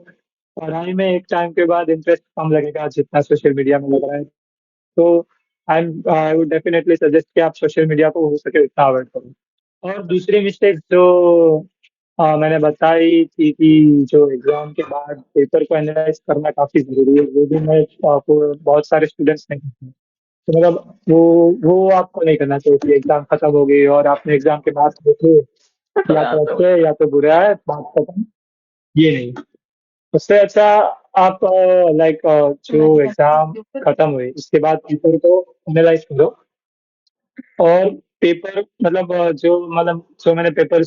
B: पढ़ाई में एक टाइम के बाद इंटरेस्ट कम लगेगा जितना सोशल मीडिया में लग रहा है। तो आई वुड डेफिनेटली सजेस्ट कि आप सोशल मीडिया को हो सके उतना अवॉइड करो। और दूसरी मिस्टेक जो मैंने बताई थी कि जो एग्जाम के बाद पेपर को एनालाइज करना काफी जरूरी है, वो भी मैं आपको बहुत सारे स्टूडेंट्स नहीं करते हैं। तो मतलब वो आपको नहीं करना चाहिए कि एग्जाम खत्म हो गई और आपने एग्जाम के मार्क्स देखे, या तो अच्छे है या तो बुरा है, बात खत्म। ये नहीं, उससे अच्छा आप लाइक जो एग्जाम खत्म हुए उसके बाद पेपर को एनालाइज करो। और पेपर मतलब जो मैंने पेपर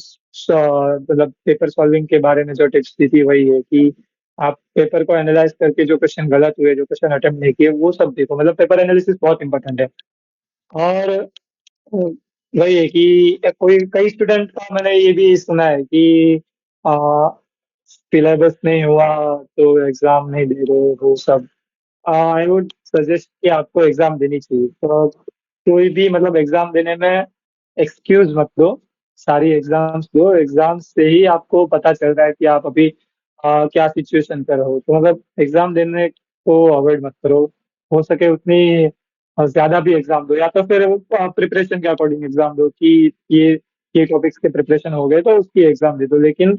B: मतलब पेपर सॉल्विंग के बारे में जो टिप्स दी थी वही है कि आप पेपर को एनालाइज करके जो क्वेश्चन गलत हुए, जो क्वेश्चन अटेम्प्ट नहीं किए, वो सब देखो। मतलब पेपर एनालिसिस बहुत इंपॉर्टेंट है। और वही है कि कोई कई स्टूडेंट का मैंने ये भी सुना है कि सिलेबस नहीं हुआ तो एग्जाम नहीं दे रहे, वो सब। आई वुड सजेस्ट कि आपको एग्जाम देनी चाहिए। तो कोई भी मतलब एग्जाम देने में एक्सक्यूज मत दो, सारी एग्जाम्स दो, एग्जाम से ही आपको पता चल रहा है कि आप अभी क्या सिचुएशन पर हो। तो मतलब एग्जाम देने को अवॉइड मत करो, हो सके उतनी ज्यादा भी एग्जाम दो, या तो फिर प्रिपरेशन के अकॉर्डिंग एग्जाम दो कि ये ये टॉपिक्स के प्रिपरेशन हो गए तो उसकी एग्जाम दे दो, लेकिन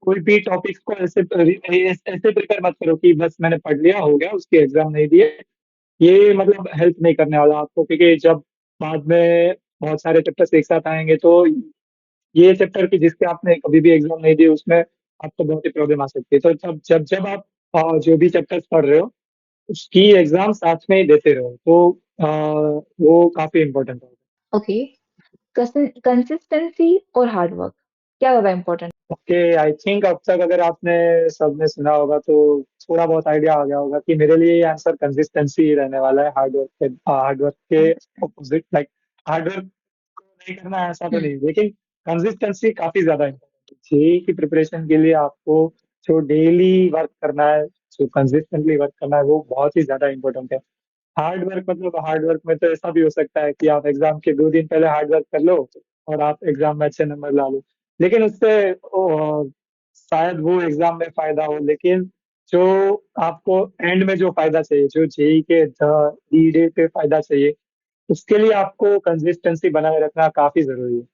B: कोई भी टॉपिक्स को ऐसे ऐसे प्रिपेयर मत करो कि बस मैंने पढ़ लिया हो गया, उसकी एग्जाम नहीं दिए। ये मतलब हेल्प नहीं करने वाला आपको, क्योंकि जब बाद में बहुत सारे चैप्टर्स एक साथ आएंगे तो ये चैप्टर की जिसके आपने कभी भी एग्जाम नहीं दी उसमें आपको बहुत ही प्रॉब्लम आ सकती है। तो जब जब जब आप जो भी चैप्टर्स पढ़ रहे हो उसकी एग्जाम साथ में ही देते रहो, तो वो काफी इम्पोर्टेंट होगा।
A: ओके, कंसिस्टेंसी और हार्ड वर्क क्या ज्यादा इम्पोर्टेंट?
B: ओके, आई थिंक अब तक अगर आपने सबने सुना होगा तो थोड़ा बहुत आइडिया आ गया होगा कि मेरे लिए ये आंसर कंसिस्टेंसी ही रहने वाला है, हार्ड वर्क के ऑपोजिट। लाइक हार्ड वर्क नहीं करना है ऐसा तो
A: हम्म।
B: नहीं, लेकिन कंसिस्टेंसी काफी ज्यादा इम्पोर्टेंट है। जेई की प्रिपरेशन के लिए आपको जो डेली वर्क करना है, जो कंसिस्टेंटली वर्क करना है, वो बहुत ही ज्यादा इम्पोर्टेंट है। हार्ड वर्क मतलब हार्ड वर्क में तो ऐसा भी हो सकता है कि आप एग्जाम के 2 दिन पहले हार्ड वर्क कर लो और आप एग्जाम में अच्छे नंबर ला लो, लेकिन उससे शायद वो एग्जाम में फायदा हो, लेकिन जो आपको एंड में जो फायदा चाहिए, जो जेई के डे पे फायदा चाहिए, उसके लिए आपको कंसिस्टेंसी बनाए रखना काफी जरूरी है।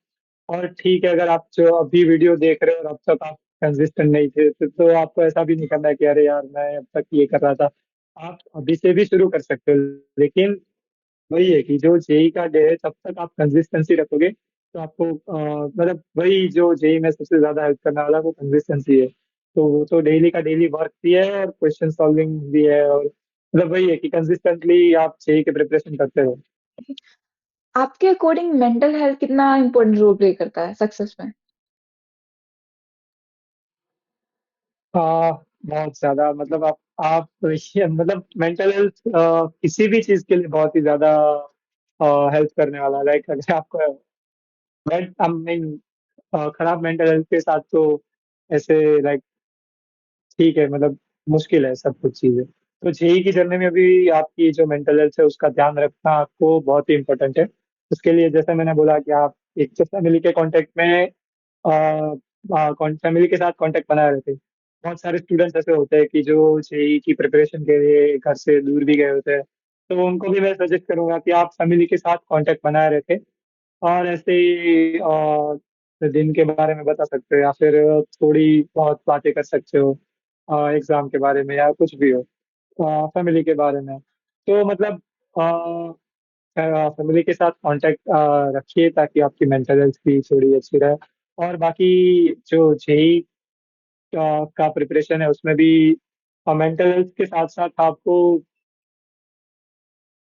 B: और ठीक है, अगर आप जो अभी वीडियो देख रहे हो और अब तक आप कंसिस्टेंट नहीं थे तो आपको ऐसा भी नहीं करना है कि अरे यार मैं अब तक ये कर रहा था। आप अभी से भी शुरू कर सकते हो, लेकिन वही है कि जो जेई का डे है तब तक आप कंसिस्टेंसी रखोगे तो आपको मतलब वही जो जेई में सबसे ज्यादा हेल्प करने वाला वो कंसिस्टेंसी है। तो वो तो डेली का डेली वर्क भी है और क्वेश्चन सॉल्विंग भी है, और मतलब वही है कि कंसिस्टेंटली आप जेई के प्रिपरेशन करते रहो।
A: आपके अकॉर्डिंग मेंटल हेल्थ कितना इम्पोर्टेंट रोल प्ले करता है सक्सेस में?
B: बहुत ज्यादा, मतलब आप ये मतलब मेंटल हेल्थ किसी भी चीज के लिए बहुत ही ज्यादा हेल्प करने वाला है। लाइक अगर आपको आई मीन खराब मेंटल हेल्थ के साथ तो ऐसे लाइक ठीक है, मतलब मुश्किल है सब कुछ चीजें। तो जेई की जर्नी में भी आपकी जो मेंटल हेल्थ है उसका ध्यान रखना आपको बहुत ही इंपॉर्टेंट है। उसके लिए जैसे मैंने बोला कि आप एक तो फैमिली के कांटेक्ट में फैमिली के साथ कांटेक्ट बनाए रहते हैं। बहुत सारे स्टूडेंट्स ऐसे होते हैं कि जो जेई की प्रिपरेशन के लिए घर से दूर भी गए होते हैं, तो उनको भी मैं सजेस्ट करूंगा कि आप फैमिली के साथ कांटेक्ट बनाए रखें। और ऐसे ही दिन के बारे में बता सकते हो या फिर थोड़ी बहुत बातें कर सकते हो एग्जाम के बारे में या कुछ भी हो, फैमिली के बारे में। तो मतलब फैमिली के साथ कांटेक्ट रखिए ताकि आपकी मेंटल हेल्थ भी थोड़ी अच्छी रहे। और बाकी जो जेई का प्रिपरेशन है उसमें भी मेंटल हेल्थ के साथ साथ आपको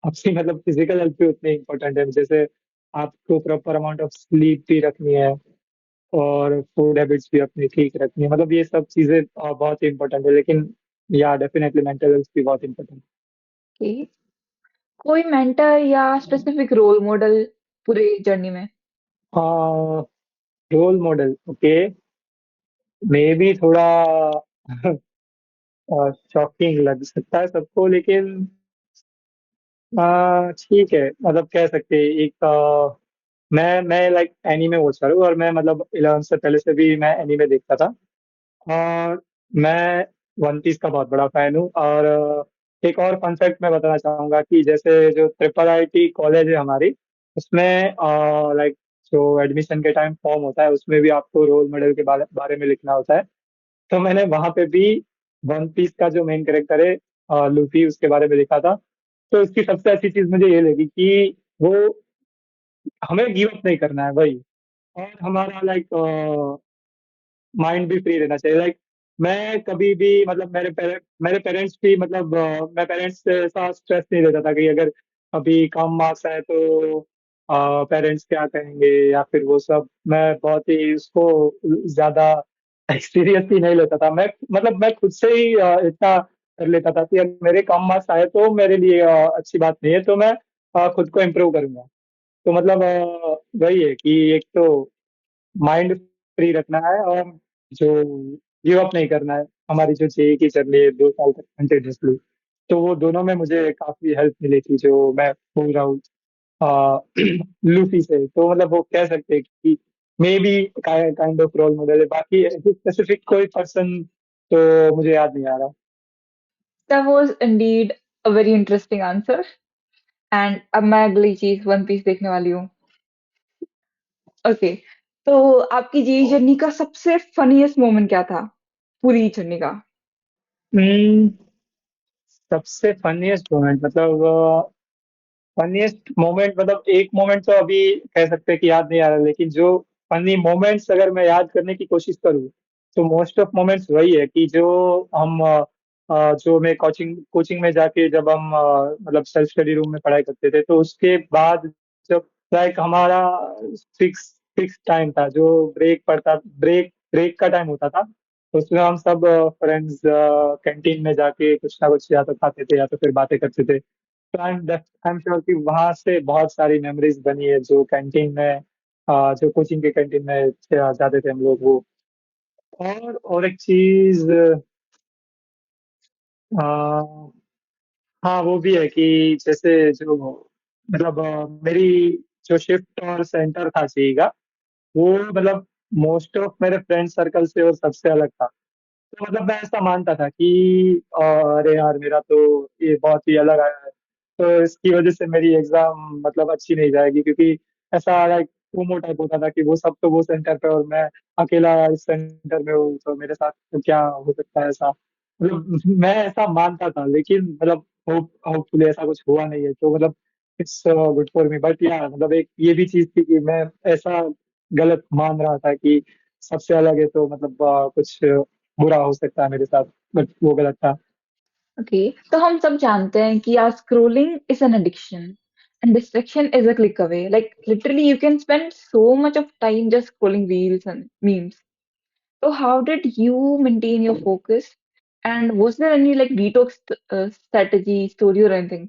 B: आपकी मतलब फिजिकल हेल्थ भी उतनी इंपॉर्टेंट है। जैसे आपको प्रॉपर अमाउंट ऑफ स्लीप भी रखनी है और फूड हैबिट्स भी अपनी ठीक रखनी है, मतलब ये सब चीजें बहुत ही इंपॉर्टेंट है, लेकिन या डेफिनेटली मेंटल हेल्थ भी बहुत इंपॉर्टेंट
A: कि कोई मेंटर या स्पेसिफिक रोल मॉडल पूरी जर्नी में?
B: है। रोल मॉडल, ओके, मे भी थोड़ा शॉकिंग लग सकता है सबको, लेकिन ठीक है, मतलब कह सकते हैं एक मैं लाइक एनीमे वॉचर हूँ, और मैं मतलब 11 से पहले से भी मैं एनीमे देखता था। और मैं वन पीस का बहुत बड़ा फैन हूँ। और एक और फन फैक्ट मैं बताना चाहूंगा कि जैसे जो ट्रिपल आईटी कॉलेज है हमारी, उसमें लाइक जो एडमिशन के टाइम फॉर्म होता है उसमें भी आपको रोल मॉडल के बारे में लिखना होता है। तो मैंने वहां पे भी वन पीस का जो मेन कैरेक्टर है लूफी, उसके बारे में लिखा था। तो इसकी सबसे अच्छी चीज मुझे ये लगी कि वो हमें गिव अप नहीं करना है भाई, और हमारा लाइक माइंड भी फ्री रहना चाहिए। लाइक मैं कभी भी मतलब मेरे पेरेंट्स भी मतलब मैं पेरेंट्स से ऐसा स्ट्रेस नहीं लेता था कि अगर अभी कम मार्क्स आए तो पेरेंट्स क्या कहेंगे या फिर वो सब। मैं बहुत ही उसको ज्यादा सीरियसली नहीं लेता था। मैं मतलब मैं खुद से ही इतना कर लेता था कि अगर मेरे कम मार्क्स आए तो मेरे लिए अच्छी बात नहीं है, तो मैं खुद को इम्प्रूव करूंगा। तो मतलब वही है कि एक तो माइंड फ्री रखना है और जो गिव अप नहीं करना है। हमारी जो जेई की जर्नी है 2 साल तक कंटिन्यूसली, तो वो दोनों में मुझे काफी हेल्प मिली थी, जो मैं बोल रहा हूँ आ, लूफी से। तो मतलब वो कह सकते हैं कि maybe kind of role model है। बाकी स्पेसिफिक कोई पर्सन तो मुझे याद नहीं आ रहा।
A: That was indeed a very interesting answer. And अब मैं अगली चीज वन पीस देखने वाली हूँ। ओके, तो आपकी जेईई जर्नी का सबसे फनीएस्ट मोमेंट क्या था पूरी जर्नी का?
B: हम्म, सबसे फनीएस्ट मोमेंट मतलब फनीएस्ट मोमेंट मतलब एक मोमेंट तो अभी कह सकते हैं कि याद नहीं आ रहा, लेकिन जो फनी मोमेंट्स अगर मैं याद करने की कोशिश करूँ तो मोस्ट ऑफ मोमेंट्स वही है कि जो हम जो मैं कोचिंग कोचिंग में जाके जब हम मतलब सेल्फ स्टडी रूम में पढ़ाई करते थे, तो उसके बाद जब लाइक हमारा फिक्स फिक्स टाइम था, जो ब्रेक का टाइम होता था, तो उसमें हम सब फ्रेंड्स कैंटीन में जाके कुछ ना कुछ या तो खाते थे या तो फिर बातें करते थे। तो आई एम श्योर कि वहां से बहुत सारी मेमोरीज बनी है, जो कैंटीन में जो कोचिंग के कैंटीन में जाते थे हम लोग वो। और एक चीज आ, हाँ वो भी है कि जैसे जो मतलब मेरी जो शिफ्ट और सेंटर था सी का, वो मतलब मोस्ट ऑफ मेरे फ्रेंड सर्कल से और सबसे अलग था। तो मतलब मैं ऐसा मानता था कि अरे यार मेरा तो ये बहुत ही अलग आया है, तो इसकी वजह से मेरी एग्जाम मतलब अच्छी नहीं जाएगी, क्योंकि ऐसा लाइक फोमो टाइप होता था कि वो सब तो वो सेंटर पे और मैं अकेला इस सेंटर में हूँ, तो मेरे साथ तो क्या हो सकता है ऐसा। मतलब मैं ऐसा मानता था, लेकिन मतलब होपफुली ऐसा कुछ हुआ नहीं है, तो मतलब it's good for me. But या मतलब एक ये भी चीज थी कि मैं ऐसा गलत मान रहा था कि सबसे अलग है, तो मतलब कुछ बुरा हो सकता है मेरे साथ, बट वो गलत था।
A: ओके, तो हम सब जानते हैं कि आज scrolling is an addiction and distraction is a click away, like literally you can spend so much of time just scrolling reels and memes. So how did you maintain your focus? And was there any like detox strategy, story or anything?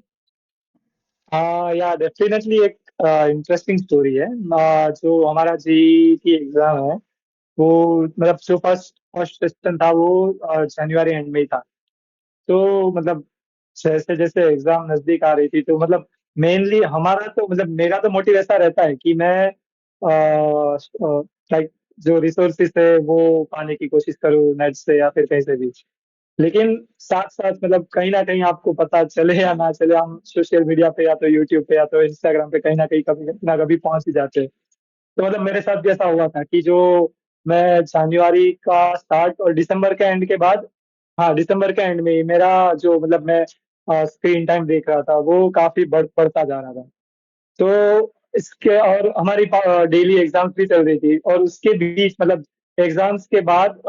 B: हाँ या definitely एक interesting story है। जो हमारा जी की exam है, वो मतलब जो फर्स्ट फर्स्ट सेशन था वो जनवरी एंड में ही था। तो मतलब जैसे जैसे एग्जाम नजदीक आ रही थी, तो मतलब मेनली हमारा तो मतलब मेरा तो मोटिव ऐसा रहता है कि मैं लाइक जो रिसोर्सेस है वो पाने की कोशिश करूँ नेट से या फिर कहीं से भी। लेकिन साथ साथ मतलब कहीं ना कहीं आपको पता चले या ना चले, हम सोशल मीडिया पे या तो यूट्यूब पे या तो इंस्टाग्राम पे कहीं ना कहीं कभी ना कभी पहुंच ही जाते हैं। तो मतलब मेरे साथ भी ऐसा हुआ था कि जो मैं जनवरी का स्टार्ट और दिसंबर के एंड के बाद, हाँ दिसंबर के एंड में ही मेरा जो मतलब मैं स्क्रीन टाइम देख रहा था वो काफी बढ़ता जा रहा था। तो इसके और हमारी डेली एग्जाम्स भी चल रही थी, और उसके बीच मतलब एग्जाम्स के बाद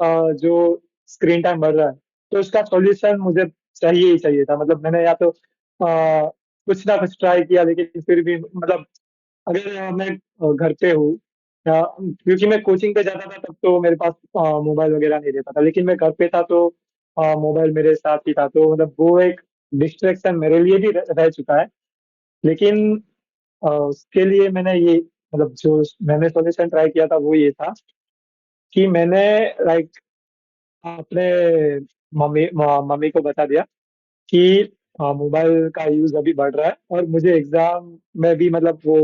B: जो स्क्रीन टाइम बढ़ रहा है, तो उसका सॉल्यूशन मुझे चाहिए ही चाहिए था। मतलब मैंने या तो कुछ ना कुछ ट्राई किया, लेकिन फिर भी मतलब अगर मैं घर पे हूँ क्योंकि मैं कोचिंग पे जाता था तब तो मेरे पास मोबाइल वगैरह नहीं रहता था, लेकिन मैं घर पे था तो मोबाइल मेरे साथ ही था, तो मतलब वो एक डिस्ट्रैक्शन मेरे लिए भी रह चुका है। लेकिन उसके लिए मैंने ये मतलब जो मैंने सॉल्यूशन ट्राई किया था वो ये था कि मैंने लाइक अपने मम्मी को बता दिया कि मोबाइल का यूज अभी बढ़ रहा है और मुझे एग्जाम में भी मतलब वो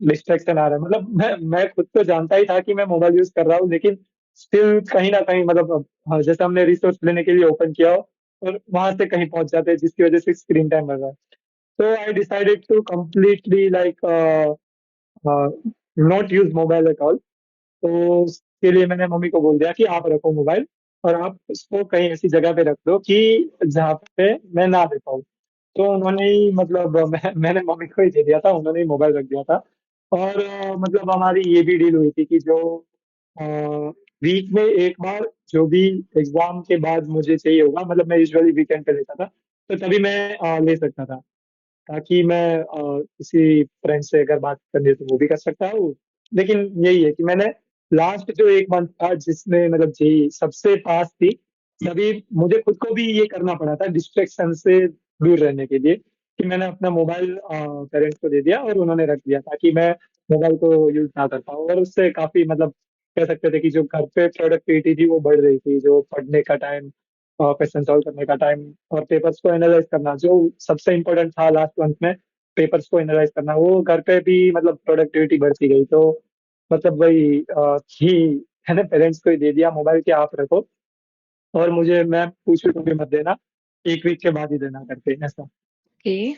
B: डिस्ट्रैक्शन आ रहा है। मतलब मैं खुद तो जानता ही था कि मैं मोबाइल यूज कर रहा हूँ, लेकिन स्टिल कहीं ना कहीं मतलब जैसे हमने रिसोर्स लेने के लिए ओपन किया हो और वहां से कहीं पहुंच जाते हैं, जिसकी वजह से स्क्रीन टाइम बढ़ रहा है। तो I decided to completely like not use mobile at all. तो उसके लिए मैंने मम्मी को बोल दिया कि आप रखो मोबाइल, और आप उसको कहीं ऐसी जगह पे रख दो कि जहाँ पे मैं ना दे पाऊँ। तो उन्होंने ही मतलब मैंने मम्मी को ही दे दिया था, उन्होंने ही मोबाइल रख दिया था। और मतलब हमारी ये भी डील हुई थी कि जो वीक में एक बार जो भी एग्जाम के बाद मुझे चाहिए होगा, मतलब मैं यूजुअली वीकेंड पे लेता था, तो तभी मैं ले सकता था, ताकि मैं किसी फ्रेंड से अगर बात करनी है तो वो भी कर सकता हूँ। लेकिन यही है कि मैंने लास्ट जो एक मंथ था जिसमें मतलब जी सबसे पास थी, तभी मुझे खुद को भी ये करना पड़ा था डिस्ट्रैक्शन से दूर रहने के लिए, कि मैंने अपना मोबाइल पेरेंट्स को दे दिया और उन्होंने रख दिया ताकि मैं मोबाइल को यूज ना कर पाऊँ। और उससे काफी मतलब कह सकते थे कि जो घर पे प्रोडक्टिविटी थी वो बढ़ रही थी, जो पढ़ने का टाइम, क्वेश्चन सॉल्व करने का टाइम और पेपर्स को एनालाइज करना जो सबसे इम्पोर्टेंट था लास्ट मंथ में, पेपर्स को एनालाइज करना, वो घर पे भी मतलब प्रोडक्टिविटी बढ़ती गई। तो मतलब वही कि मैंने पेरेंट्स को ही दे दिया मोबाइल के, आप रखो और मुझे मैं पूछूं तो भी मत देना, एक वीक के बाद ही देना करके ऐसा।
A: Okay.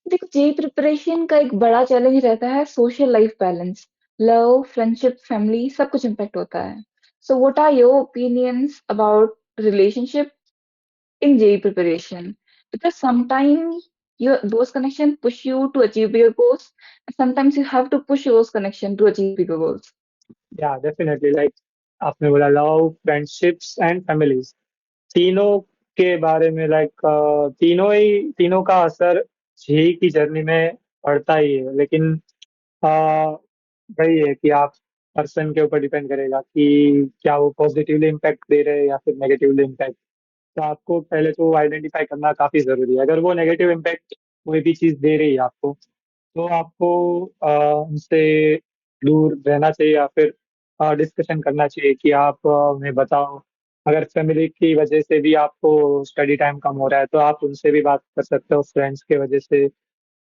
A: देखो, जेई प्रिपरेशन का एक बड़ा चैलेंज रहता है social life balance. Love, friendship, family सब कुछ इम्पैक्ट होता है। So what are your opinions about relationship in JEE preparation? Because sometimes those connections push you to achieve bigger goals, and sometimes you have to push those connections to achieve bigger goals.
B: या definitely like आपने बोला love, friendships and families, तीनों के बारे में like तीनों का असर जेई की जर्नी में पड़ता ही है, लेकिन अ, वही है कि आप पर्सन के ऊपर डिपेंड करेगा कि क्या वो पॉजिटिवली इम्पैक्ट दे रहे हैं या फिर नेगेटिवली इम्पैक्ट। तो आपको पहले तो आइडेंटिफाई करना काफी जरूरी है। अगर वो नेगेटिव इम्पैक्ट कोई भी चीज दे रही है आपको, तो आपको उनसे दूर रहना चाहिए या फिर डिस्कशन करना चाहिए कि आप हमें बताओ। अगर फैमिली की वजह से भी आपको स्टडी टाइम कम हो रहा है तो आप उनसे भी बात कर सकते हो, फ्रेंड्स की वजह से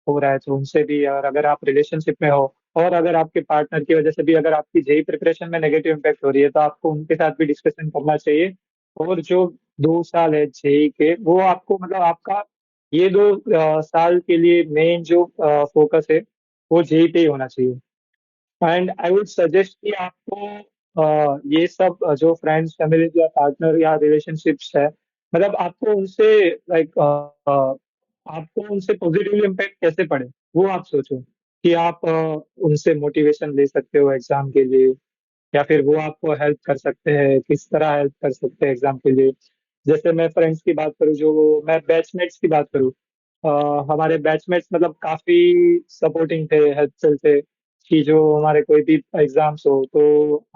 B: हो रहा है तो उनसे भी। और अगर आप रिलेशनशिप में हो और अगर आपके पार्टनर की वजह से भी अगर आपकी जेई प्रिपरेशन में नेगेटिव इम्पैक्ट हो रही है, तो आपको उनके साथ भी डिस्कशन करना चाहिए। और जो 2 साल है जेई के, वो आपको मतलब आपका ये 2 साल के लिए मेन जो फोकस है वो जेई पे ही होना चाहिए। एंड आई वुड सजेस्ट कि आपको ये सब जो फ्रेंड्स, फैमिली या पार्टनर या रिलेशनशिप्स है, मतलब आपको उनसे लाइक आपको उनसे पॉजिटिवली इम्पैक्ट कैसे पड़े वो आप सोचो। कि आप उनसे मोटिवेशन ले सकते हो एग्जाम के लिए, या फिर वो आपको हेल्प कर सकते हैं, किस तरह हेल्प कर सकते हैं एग्जाम के लिए। जैसे मैं फ्रेंड्स की बात करूँ, जो मैं बैचमेट्स की बात करूँ, हमारे बैचमेट्स मतलब काफी सपोर्टिंग थे, हेल्पफुल थे। कि जो हमारे कोई भी एग्जाम्स हो तो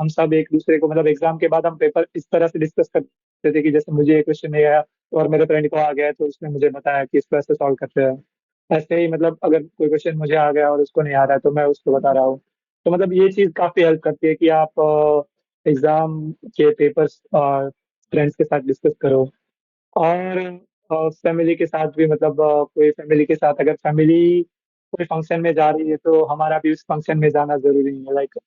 B: हम सब एक दूसरे को मतलब एग्जाम के बाद हम पेपर इस तरह से डिस्कस करते थे कि जैसे मुझे एक क्वेश्चन नहीं आया और मेरे फ्रेंड को आ गया तो उसने मुझे बताया कि इसको ऐसे सॉल्व करते हैं। ऐसे ही मतलब अगर कोई क्वेश्चन मुझे आ गया और उसको नहीं आ रहा है तो मैं उसको बता रहा हूँ। तो मतलब ये चीज काफी हेल्प करती है कि आप एग्जाम के पेपर्स फ्रेंड्स के साथ डिस्कस करो। और फैमिली के साथ भी मतलब कोई फैमिली के साथ अगर फैमिली कोई फंक्शन में जा रही है तो हमारा भी उस फंक्शन में जाना जरूरी है। लाइक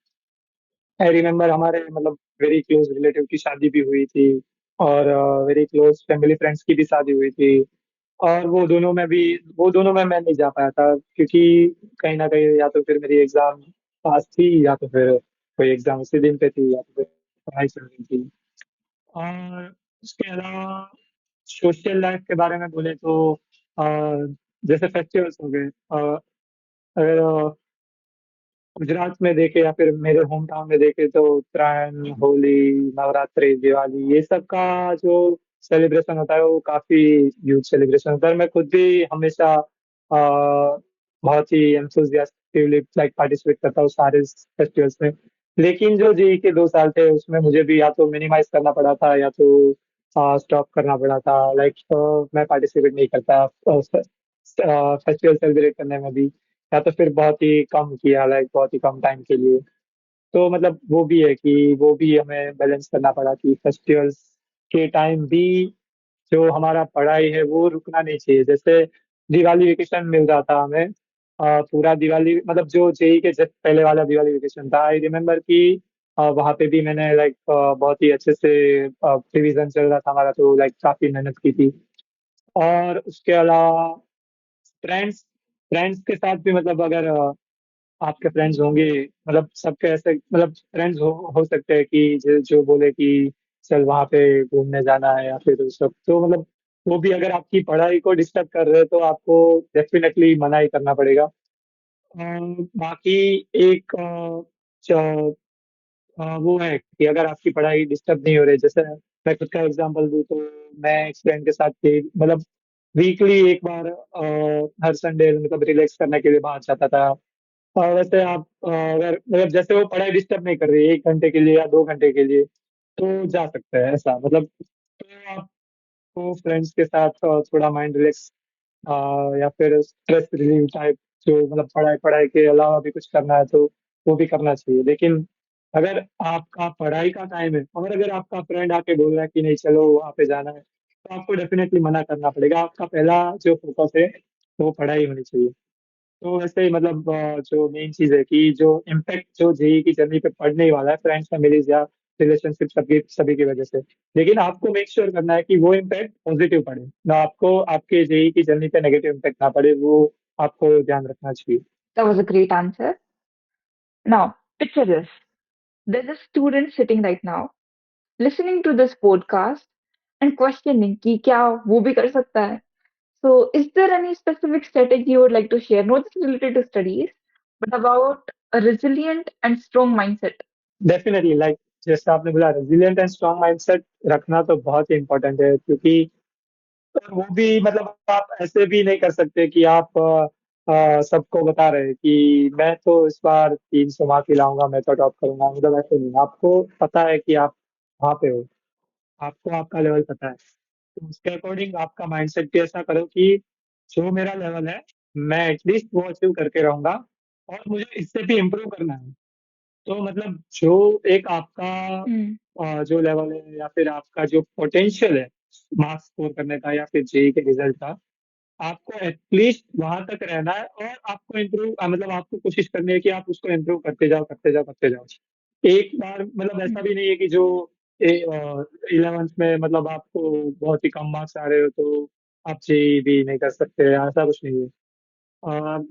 B: आई रिमेम्बर हमारे मतलब वेरी क्लोज रिलेटिव की शादी भी हुई थी, और वेरी क्लोज फैमिली फ्रेंड्स की भी शादी हुई थी। और वो दोनों में मैं नहीं जा पाया था क्योंकि कहीं ना कहीं या तो फिर मेरी एग्जाम पास थी या तो फिर कोई एग्जाम उसी दिन पे थी या तो फिर पढ़ाई चल रही थी। और उसके अलावा सोशल लाइफ के बारे में बोले तो अ, जैसे फेस्टिवल्स हो गए, अगर गुजरात में देखे या फिर मेरे होम टाउन में देखे तो उत्तरायण, होली, नवरात्रि, दिवाली, ये सब का जो सेलिब्रेशन होता है वो काफी ह्यूज सेलिब्रेशन होता है। मैं खुद भी हमेशा बहुत ही एंथुसियास्टिकली लाइक पार्टिसिपेट करता हूँ सारे फेस्टिवल्स में। लेकिन जो जी के 2 साल थे उसमें मुझे भी या तो मिनिमाइज करना पड़ा था या तो स्टॉप करना पड़ा था। लाइक मैं पार्टिसिपेट नहीं करता फेस्टिवल सेलिब्रेट करने में भी, या तो फिर बहुत ही कम किया, लाइक बहुत ही कम टाइम के लिए। तो मतलब वो भी है कि वो भी हमें बैलेंस करना पड़ा कि फेस्टिवल्स के टाइम भी जो हमारा पढ़ाई है वो रुकना नहीं चाहिए। जैसे दिवाली वेकेशन मिल रहा था हमें, पूरा दिवाली मतलब जो जेई के जस्ट पहले वाला दिवाली वेकेशन था, आई रिमेम्बर कि वहाँ पे भी मैंने लाइक बहुत ही अच्छे से रिवीजन चल रहा था हमारा, तो लाइक काफी मेहनत की थी। और उसके अलावा फ्रेंड्स फ्रेंड्स के साथ भी मतलब अगर आपके फ्रेंड्स होंगे, मतलब सबके ऐसे मतलब फ्रेंड्स हो सकते हैं कि जो बोले कि चल वहाँ पे घूमने जाना है या फिर उस सब, तो मतलब वो भी अगर आपकी पढ़ाई को डिस्टर्ब कर रहे हैं तो आपको डेफिनेटली मना ही करना पड़ेगा। बाकी एक वो है कि अगर आपकी पढ़ाई डिस्टर्ब नहीं हो रही, जैसे मैं खुद का एग्जांपल दूं तो मैं एक फ्रेंड के साथ मतलब वीकली एक बार हर संडे मतलब रिलैक्स करने के लिए बाहर जाता था। और वैसे आप अगर मतलब जैसे वो पढ़ाई डिस्टर्ब नहीं कर रही है 1 घंटे के लिए या 2 घंटे के लिए तो जा सकते हैं ऐसा मतलब। तो आपको फ्रेंड्स के साथ थोड़ा माइंड रिलैक्स या फिर स्ट्रेस रिलीव टाइप जो मतलब पढ़ाई पढ़ाई के अलावा भी कुछ करना है तो वो भी करना चाहिए। लेकिन अगर आपका पढ़ाई का टाइम है और अगर आपका फ्रेंड आके बोल रहा है कि नहीं चलो वहाँ पे जाना है, तो आपको डेफिनेटली मना करना पड़ेगा। आपका पहला जो फोकस है वो पढ़ाई होनी चाहिए। तो वैसे ही मतलब जो मेन चीज है कि जो इम्पैक्ट जो जेई की जर्नी पे पड़ने ही वाला है फ्रेंड्स, फैमिलीज या रिलेशनशिप सभी सभी की वजह से, लेकिन आपको मेक श्योर करना है कि वो इम्पैक्ट पॉजिटिव पड़े ना, आपको आपके जेई की जर्नी पे नेगेटिव इम्पैक्ट ना पड़े। वो आपको ध्यान रखना चाहिए।
A: That was a great answer. Now, picture this. There's a student sitting right now, listening to this podcast and questioning कि क्या वो भी कर सकता है? So, is there any specific strategy you would like to share, not just related to studies, but about a resilient and strong mindset?
B: Definitely like जैसे आपने बोला रेजिलिएंट एंड स्ट्रांग माइंडसेट रखना तो बहुत ही इंपॉर्टेंट है, क्योंकि और वो भी मतलब आप ऐसे भी नहीं कर सकते कि आप सबको बता रहे हैं कि मैं तो इस बार 300 मार्क ही लाऊंगा, मैं तो टॉप करूंगा। मतलब ऐसे नहीं, आपको पता है कि आप वहाँ पे हो, आपको आपका लेवल पता है, तो उसके अकॉर्डिंग आपका माइंडसेट भी ऐसा करो कि जो मेरा लेवल है मैं एटलीस्ट वो अचीव करके रहूंगा, और मुझे इससे भी इम्प्रूव करना है। तो मतलब जो एक आपका
A: Hmm.
B: जो लेवल है या फिर आपका जो पोटेंशियल है मार्क्स स्कोर करने का या फिर जेई के रिजल्ट का, आपको एटलीस्ट वहां तक रहना है, और आपको इम्प्रूव मतलब आपको कोशिश करनी है कि आप उसको इम्प्रूव करते जाओ करते जाओ करते जाओ। एक बार मतलब ऐसा भी नहीं है कि जो 11th में मतलब आपको बहुत ही कम मार्क्स आ रहे हो तो आप जेई भी नहीं कर सकते, ऐसा कुछ नहीं है।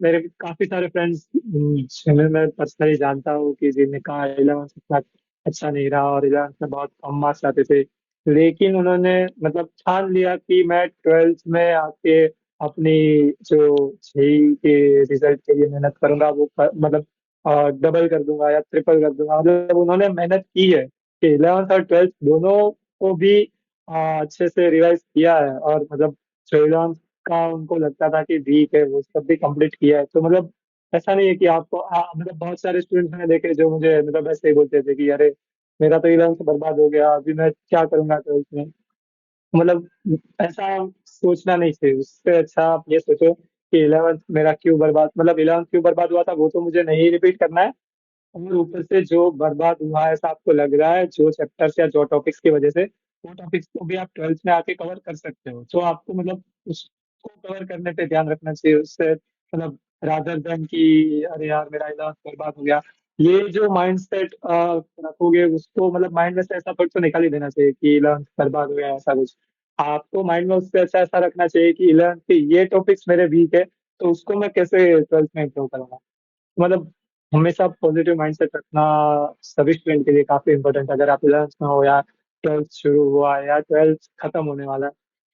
B: मेरे काफी सारे फ्रेंड्स जिन्हें मैं पर्सनली जानता हूँ कि जिनका 11th इतना अच्छा नहीं रहा और 11th में बहुत कम मार्क्स आते थे, लेकिन उन्होंने मतलब ठान लिया कि मैं 12th में आके अपनी जो जेई के रिजल्ट के लिए मेहनत करूंगा वो मतलब डबल कर दूंगा या ट्रिपल कर दूंगा। मतलब उन्होंने मेहनत की है कि 11th और 12th दोनों को भी अच्छे से रिवाइज किया है, और मतलब जो 11th का उनको लगता था कि वीक है वो सब भी कंप्लीट किया है। तो मतलब ऐसा नहीं है कि आपको मतलब बहुत सारे स्टूडेंट्स मैंने देखे जो मुझे मतलब ऐसे ही बोलते थे कि अरे मेरा तो 11th बर्बाद हो गया, अभी मैं क्या करूंगा 12th में। मतलब ऐसा सोचना नहीं चाहिए, उससे अच्छा आप ये सोचो कि 11th मेरा क्यों बर्बाद, मतलब 11th क्यों बर्बाद हुआ था वो तो मुझे नहीं रिपीट करना है, और ऊपर से जो बर्बाद हुआ है ऐसा आपको लग रहा है जो चैप्टर्स या जो टॉपिक्स की वजह से, वो टॉपिक्स को भी आप 12th में आके कवर कर सकते हो। तो आपको मतलब उसको कवर करने पे ध्यान रखना चाहिए, उससे मतलब रादर देन कि अरे यार मेरा 11th बर्बाद हो गया, ये जो माइंड सेट रखोगे उसको मतलब माइंड में से ऐसा थोड़ा तो निकाल ही देना चाहिए कि 11th बर्बाद हो गया ऐसा कुछ। आपको माइंड में उससे अच्छा ऐसा रखना चाहिए कि 11th के ये टॉपिक्स मेरे वीक है, तो उसको मैं कैसे 12th में इम्प्रूव करूंगा। मतलब हमेशा पॉजिटिव माइंडसेट रखना सभी स्टूडेंट के लिए काफी इंपॉर्टेंट है। अगर आप 11th में हो या 12th शुरू हुआ है या 12th खत्म होने वाला है,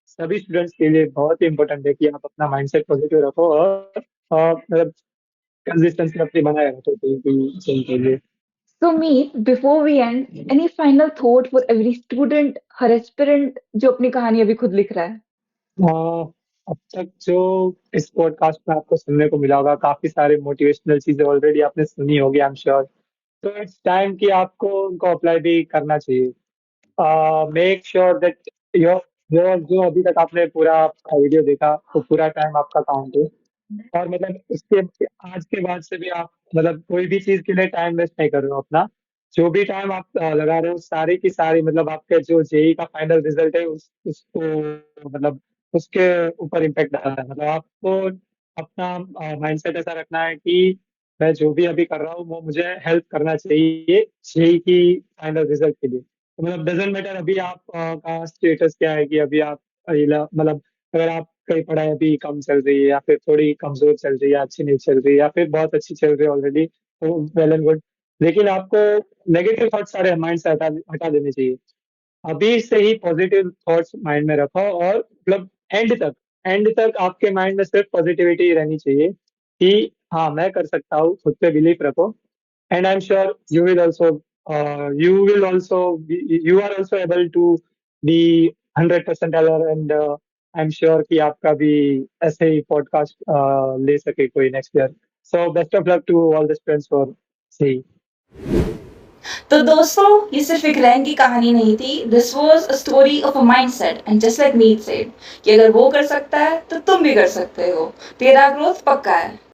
B: सभी स्टूडेंट्स के लिए बहुत ही इंपॉर्टेंट है कि आप अपना माइंडसेट पॉजिटिव रखो, और मतलब कंसिस्टेंसी अपनी बनाए रखो के लिए।
A: So, Meet, before we end, any final thought for every student, her aspirant जो अपनी कहानी अभी खुद लिख रहा है?
B: अब तक जो इस पॉडकास्ट में आपको सुनने को मिला होगा, काफी सारे मोटिवेशनल चीजें ऑलरेडी आपने सुनी होगी, आई एम श्योर। तो इट्स टाइम कि आपको उनको अप्लाई भी करना चाहिए। मेक श्योर दैट योर जो जो अभी तक आपने पूरा वीडियो देखा वो पूरा टाइम आपका काउंट है, और मतलब इसके आज के बाद से भी आप मतलब कोई भी चीज के लिए टाइम वेस्ट नहीं कर रहे हो अपना। जो भी टाइम आप लगा रहे हो सारी की सारी मतलब आपके जो जेई का फाइनल रिजल्ट है उसको मतलब उसके ऊपर इम्पेक्ट डालना है। मतलब आपको अपना माइंडसेट ऐसा रखना है कि मैं जो भी अभी कर रहा हूँ वो मुझे हेल्प करना चाहिए जेई की फाइनल रिजल्ट के लिए। तो मतलब डजेंट मैटर अभी आप का स्टेटस क्या है, कि अभी आप मतलब अगर आप कहीं पढ़ाई अभी कम चल रही है या फिर थोड़ी कमजोर चल रही है, अच्छी नहीं चल रही है, या फिर बहुत अच्छी चल रही है ऑलरेडी, तो वेल एंड गुड। लेकिन आपको नेगेटिव थॉट सारे माइंड से हटा हटा देने चाहिए। अभी से ही पॉजिटिव थॉट्स माइंड में रखो, और मतलब एंड तक आपके माइंड में सिर्फ पॉजिटिविटी रहनी चाहिए कि हाँ मैं कर सकता हूँ, खुद पे बिलीफ रखो। And I'm sure you are also able to be 100% alert, and I'm sure कि आपका भी ऐसे ही पॉडकास्ट ले सके कोई next year. So best of luck to all the students for C.
A: तो दोस्तों ये सिर्फ एक रैंक की कहानी नहीं थी, this was a story of a mind set and just like Meet said कि अगर वो कर सकता है तो तुम भी कर सकते हो, तेरा ग्रोथ पक्का है।